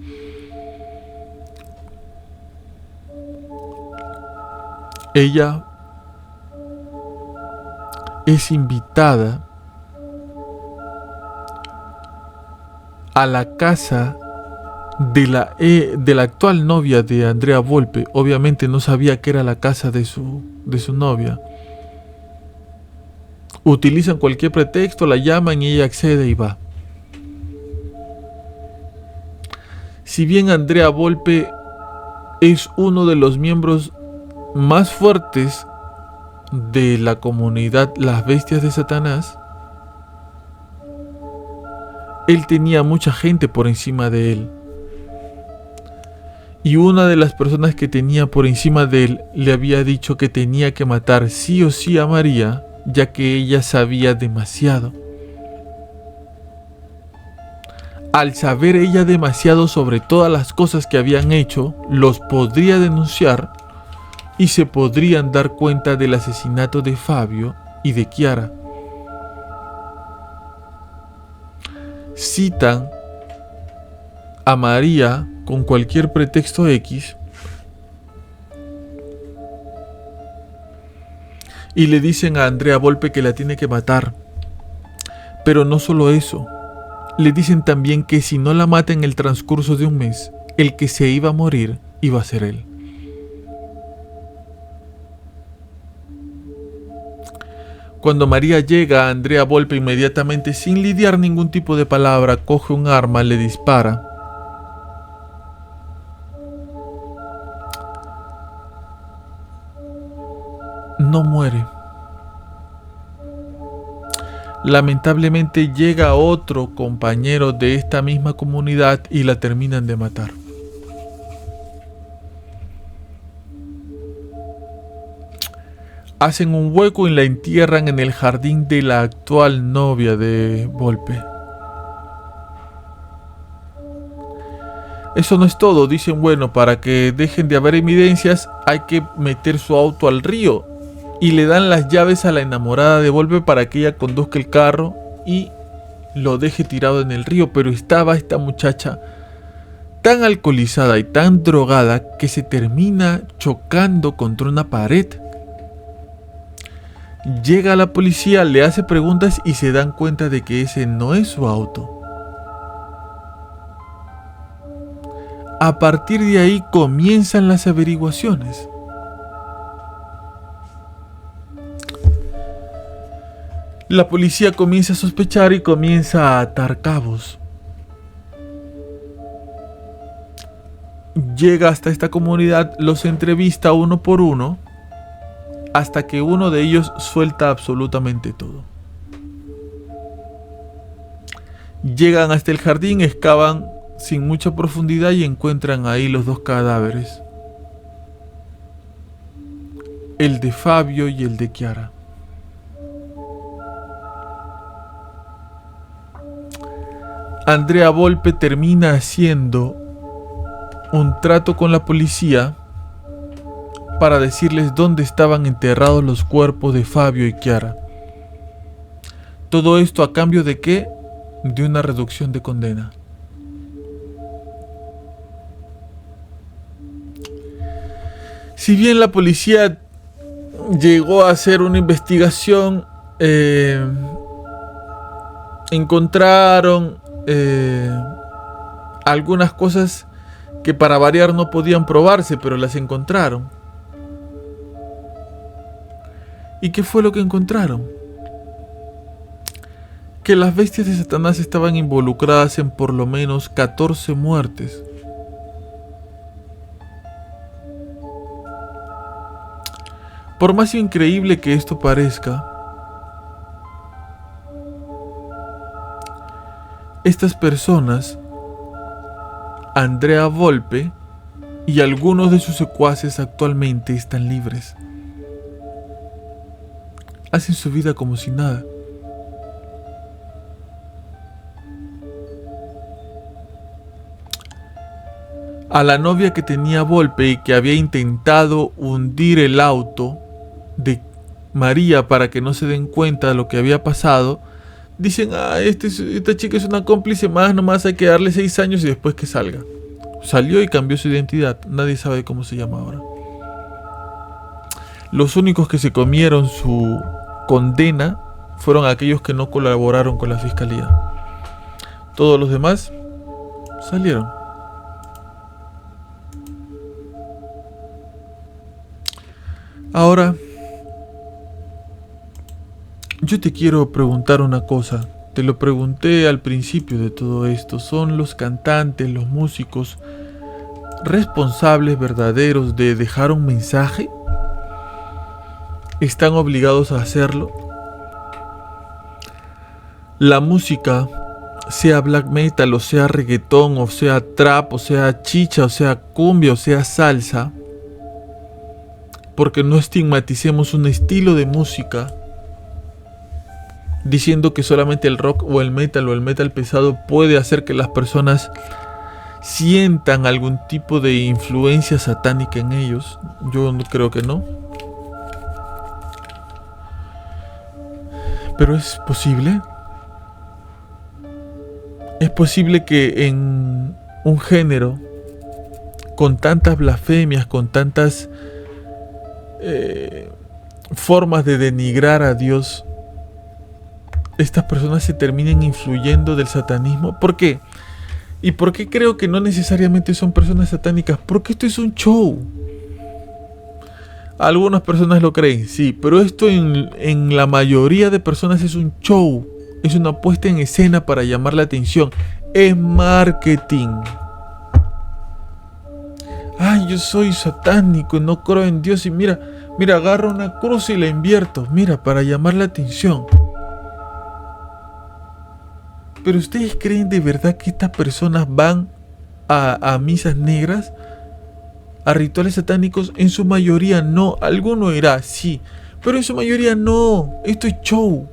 Ella es invitada a la casa de la actual novia de Andrea Volpe. Obviamente no sabía que era la casa de su novia. Utilizan cualquier pretexto, la llaman y ella accede y va. Si bien Andrea Volpe es uno de los miembros más fuertes de la comunidad Las Bestias de Satanás, él tenía mucha gente por encima de él. Y una de las personas que tenía por encima de él le había dicho que tenía que matar sí o sí a María, ya que ella sabía demasiado. Al saber ella demasiado sobre todas las cosas que habían hecho, los podría denunciar y se podrían dar cuenta del asesinato de Fabio y de Chiara. Citan a María con cualquier pretexto X y le dicen a Andrea Volpe que la tiene que matar. Pero no solo eso, le dicen también que si no la mata en el transcurso de un mes, el que se iba a morir iba a ser él. Cuando María llega, Andrea Volpe inmediatamente, sin lidiar ningún tipo de palabra, coge un arma, le dispara. No muere. Lamentablemente llega otro compañero de esta misma comunidad y la terminan de matar. Hacen un hueco y la entierran en el jardín de la actual novia de Volpe. Eso no es todo, dicen, bueno, para que dejen de haber evidencias hay que meter su auto al río. Y le dan las llaves a la enamorada de Volpe para que ella conduzca el carro y lo deje tirado en el río. Pero estaba esta muchacha tan alcoholizada y tan drogada que se termina chocando contra una pared. Llega la policía, le hace preguntas y se dan cuenta de que ese no es su auto. A partir de ahí comienzan las averiguaciones. La policía comienza a sospechar y comienza a atar cabos. Llega hasta esta comunidad, los entrevista uno por uno, hasta que uno de ellos suelta absolutamente todo. Llegan hasta el jardín, excavan sin mucha profundidad y encuentran ahí los dos cadáveres. El de Fabio y el de Chiara. Andrea Volpe termina haciendo un trato con la policía para decirles dónde estaban enterrados los cuerpos de Fabio y Chiara. Todo esto a cambio de ¿qué? De una reducción de condena. Si bien la policía llegó a hacer una investigación, encontraron algunas cosas que para variar no podían probarse, pero las encontraron. ¿Y qué fue lo que encontraron? Que las bestias de Satanás estaban involucradas en por lo menos 14 muertes. Por más increíble que esto parezca, estas personas, Andrea Volpe y algunos de sus secuaces actualmente están libres. Hacen su vida como si nada. A la novia que tenía Volpe y que había intentado hundir el auto de María para que no se den cuenta de lo que había pasado, dicen, esta chica es una cómplice más, nomás hay que darle 6 años y después que salga. Salió y cambió su identidad, nadie sabe cómo se llama ahora. Los únicos que se comieron su condena fueron aquellos que no colaboraron con la fiscalía. Todos los demás salieron. Ahora, yo te quiero preguntar una cosa. Te lo pregunté al principio de todo esto. ¿Son los cantantes, los músicos, responsables verdaderos de dejar un mensaje? ¿Están obligados a hacerlo? La música, sea black metal, o sea reggaetón, o sea trap, o sea chicha, o sea cumbia, o sea salsa, porque no estigmaticemos un estilo de música diciendo que solamente el rock o el metal pesado puede hacer que las personas sientan algún tipo de influencia satánica en ellos. Yo creo que no. Pero es posible. Es posible que en un género con tantas blasfemias, con tantas formas de denigrar a Dios, estas personas se terminen influyendo del satanismo. ¿Por qué? ¿Y por qué creo que no necesariamente son personas satánicas? Porque esto es un show. Algunas personas lo creen, sí, pero esto en la mayoría de personas es un show. Es una puesta en escena para llamar la atención. Es marketing. Ay, yo soy satánico, no creo en Dios. Y mira, agarro una cruz y la invierto. Mira, para llamar la atención. Pero ¿ustedes creen de verdad que estas personas van a misas negras? ¿A rituales satánicos? En su mayoría no. Alguno irá, sí. Pero en su mayoría no. Esto es show.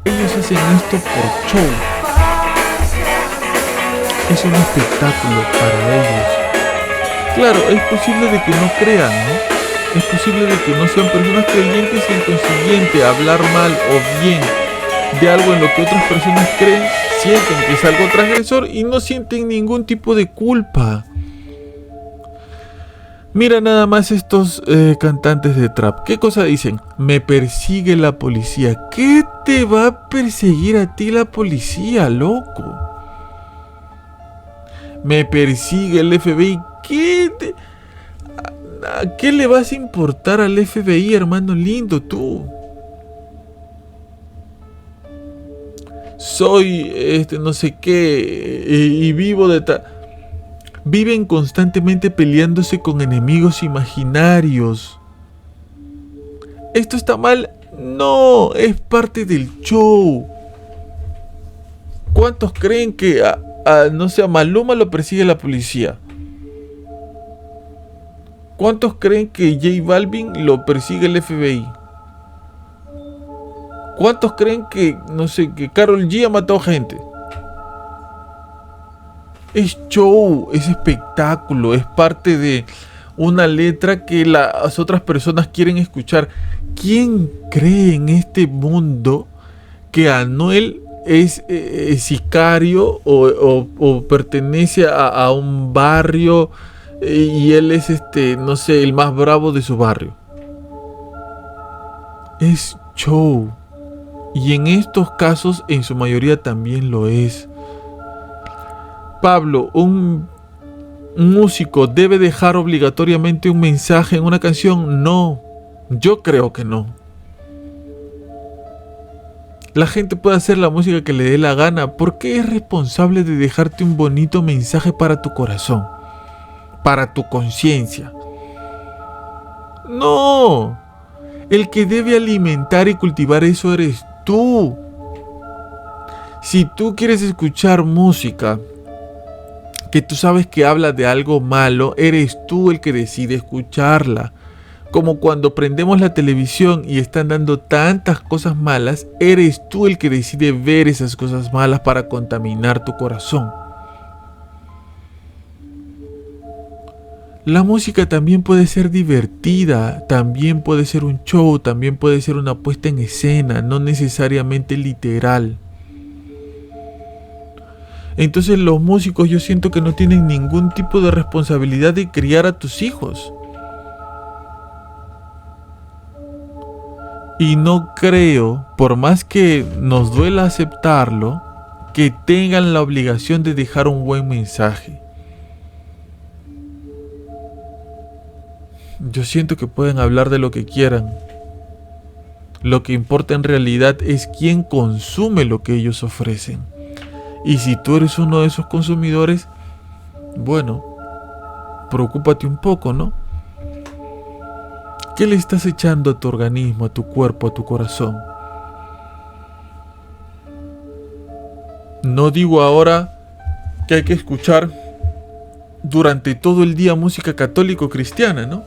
Ellos hacen esto por show. Es un espectáculo para ellos. Claro, es posible de que no crean, ¿no? Es posible de que no sean personas creyentes y en consiguiente hablar mal o bien de algo en lo que otras personas creen, sienten que es algo transgresor y no sienten ningún tipo de culpa. Mira nada más estos cantantes de trap. ¿Qué cosa dicen? Me persigue la policía. ¿Qué te va a perseguir a ti la policía, loco? Me persigue el FBI. ¿A qué le vas a importar al FBI, hermano lindo, tú? Soy no sé qué y vivo de tal. Viven constantemente peleándose con enemigos imaginarios. ¿Esto está mal? No, es parte del show. ¿Cuántos creen que no sé, a Maluma lo persigue la policía? ¿Cuántos creen que J Balvin lo persigue el FBI? ¿Cuántos creen que, no sé, que Karol G ha matado gente? Es show, es espectáculo, es parte de una letra que las otras personas quieren escuchar. ¿Quién cree en este mundo que Anuel es sicario o pertenece a un barrio y él es no sé, el más bravo de su barrio? Es show. Y en estos casos, en su mayoría también lo es. Pablo, ¿un músico debe dejar obligatoriamente un mensaje en una canción? No, yo creo que no. La gente puede hacer la música que le dé la gana. ¿Por qué es responsable de dejarte un bonito mensaje para tu corazón? Para tu conciencia. No. El que debe alimentar y cultivar eso eres tú. Si tú quieres escuchar música que tú sabes que habla de algo malo, eres tú el que decide escucharla. Como cuando prendemos la televisión y están dando tantas cosas malas, eres tú el que decide ver esas cosas malas para contaminar tu corazón. La música también puede ser divertida, también puede ser un show, también puede ser una puesta en escena, no necesariamente literal. Entonces los músicos, yo siento que no tienen ningún tipo de responsabilidad de criar a tus hijos. Y no creo, por más que nos duela aceptarlo, que tengan la obligación de dejar un buen mensaje. Yo siento que pueden hablar de lo que quieran. Lo que importa en realidad es quién consume lo que ellos ofrecen. Y si tú eres uno de esos consumidores, bueno, preocúpate un poco, ¿no? ¿Qué le estás echando a tu organismo, a tu cuerpo, a tu corazón? No digo ahora que hay que escuchar durante todo el día música católico-cristiana, ¿no?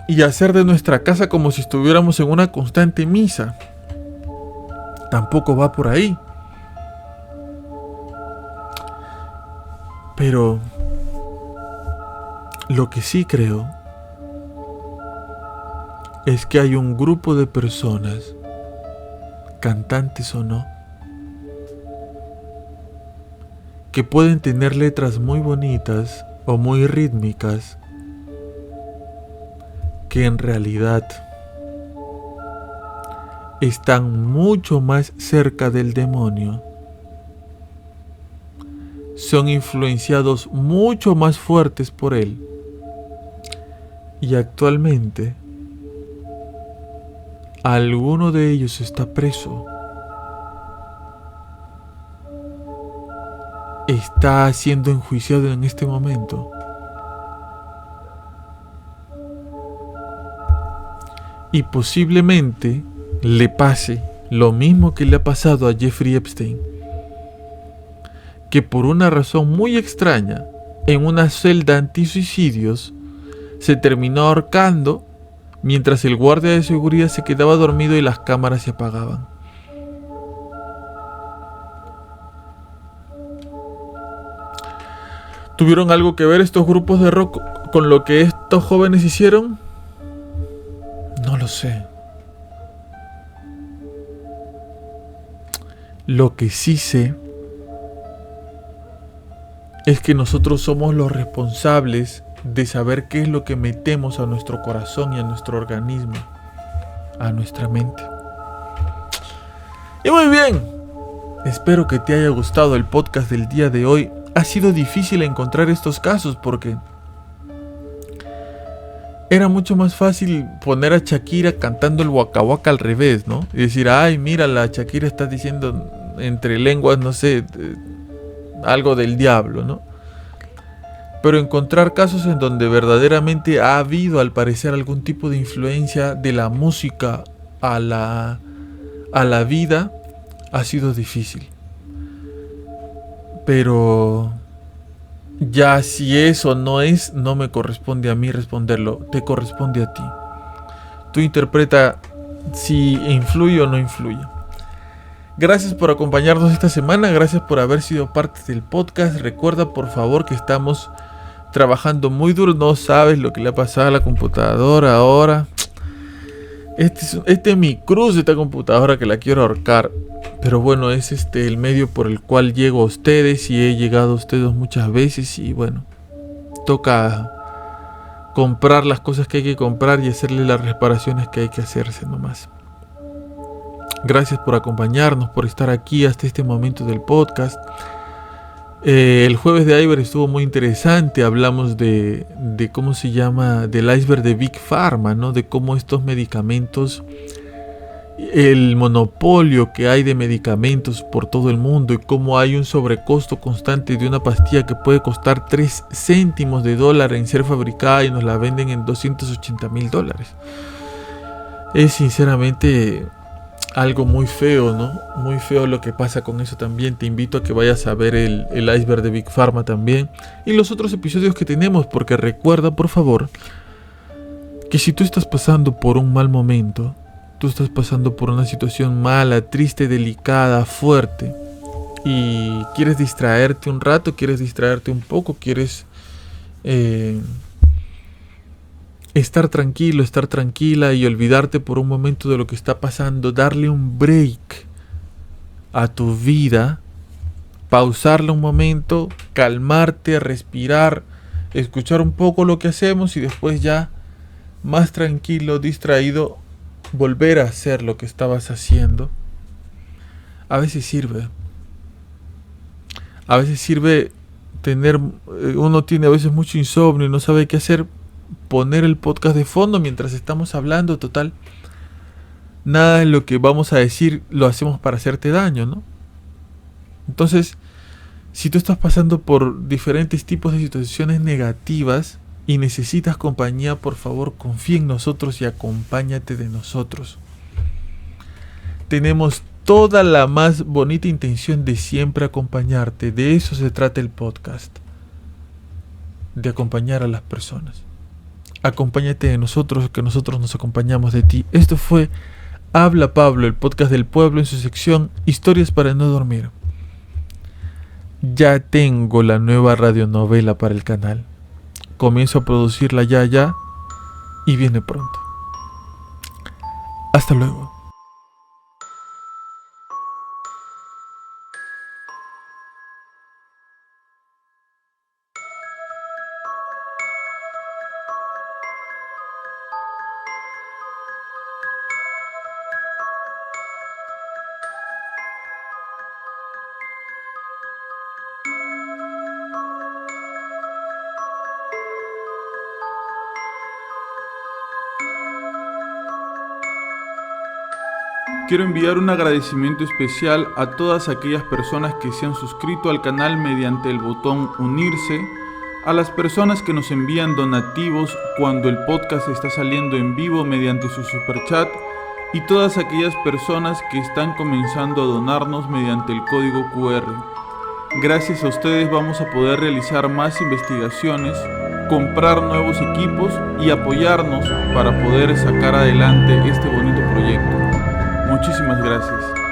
Y hacer de nuestra casa como si estuviéramos en una constante misa. Tampoco va por ahí. Pero lo que sí creo es que hay un grupo de personas, cantantes o no, que pueden tener letras muy bonitas o muy rítmicas, que en realidad están mucho más cerca del demonio, son influenciados mucho más fuertes por él, y actualmente alguno de ellos está preso, está siendo enjuiciado en este momento. Y posiblemente le pase lo mismo que le ha pasado a Jeffrey Epstein, que por una razón muy extraña, en una celda antisuicidios, se terminó ahorcando mientras el guardia de seguridad se quedaba dormido y las cámaras se apagaban. ¿Tuvieron algo que ver estos grupos de rock con lo que estos jóvenes hicieron? No lo sé. Lo que sí sé es que nosotros somos los responsables de saber qué es lo que metemos a nuestro corazón y a nuestro organismo, a nuestra mente. Y muy bien, espero que te haya gustado el podcast del día de hoy. Ha sido difícil encontrar estos casos porque era mucho más fácil poner a Shakira cantando el Waka Waka al revés, ¿no? Y decir, ay, mira, la Shakira está diciendo entre lenguas, no sé, algo del diablo, ¿no? Pero encontrar casos en donde verdaderamente ha habido, al parecer, algún tipo de influencia de la música a la vida ha sido difícil. Pero ya si eso no es, no me corresponde a mí responderlo, te corresponde a ti. Tú interpreta si influye o no influye. Gracias por acompañarnos esta semana, gracias por haber sido parte del podcast. Recuerda por favor que estamos trabajando muy duro, no sabes lo que le ha pasado a la computadora ahora. Este es mi cruz de esta computadora que la quiero ahorcar. Pero bueno, es el medio por el cual llego a ustedes y he llegado a ustedes muchas veces. Y bueno, toca comprar las cosas que hay que comprar y hacerle las reparaciones que hay que hacerse nomás. Gracias por acompañarnos, por estar aquí hasta este momento del podcast. El jueves de iVer estuvo muy interesante. Hablamos de cómo se llama, del iceberg de Big Pharma, ¿no? De cómo estos medicamentos, el monopolio que hay de medicamentos por todo el mundo y cómo hay un sobrecosto constante de una pastilla que puede costar 3 céntimos de dólar en ser fabricada y nos la venden en $280,000. Es sinceramente algo muy feo, ¿no? Muy feo lo que pasa con eso también. Te invito a que vayas a ver el iceberg de Big Pharma también y los otros episodios que tenemos, porque recuerda por favor que si tú estás pasando por un mal momento, tú estás pasando por una situación mala, triste, delicada, fuerte y quieres distraerte un rato, quieres distraerte un poco, quieres estar tranquilo, estar tranquila y olvidarte por un momento de lo que está pasando, darle un break a tu vida, pausarla un momento, calmarte, respirar, escuchar un poco lo que hacemos y después ya más tranquilo, distraído, volver a hacer lo que estabas haciendo, a veces sirve. A veces sirve uno tiene a veces mucho insomnio y no sabe qué hacer, poner el podcast de fondo mientras estamos hablando, total. Nada de lo que vamos a decir lo hacemos para hacerte daño, ¿no? Entonces, si tú estás pasando por diferentes tipos de situaciones negativas y necesitas compañía, por favor, confía en nosotros y acompáñate de nosotros. Tenemos toda la más bonita intención de siempre acompañarte. De eso se trata el podcast. De acompañar a las personas. Acompáñate de nosotros, que nosotros nos acompañamos de ti. Esto fue Habla Pablo, el podcast del pueblo en su sección Historias para no dormir. Ya tengo la nueva radionovela para el canal. Comienzo a producirla ya y viene pronto. Hasta luego. Quiero enviar un agradecimiento especial a todas aquellas personas que se han suscrito al canal mediante el botón unirse, a las personas que nos envían donativos cuando el podcast está saliendo en vivo mediante su superchat y todas aquellas personas que están comenzando a donarnos mediante el código QR. Gracias a ustedes vamos a poder realizar más investigaciones, comprar nuevos equipos y apoyarnos para poder sacar adelante este bonito proyecto. Muchísimas gracias.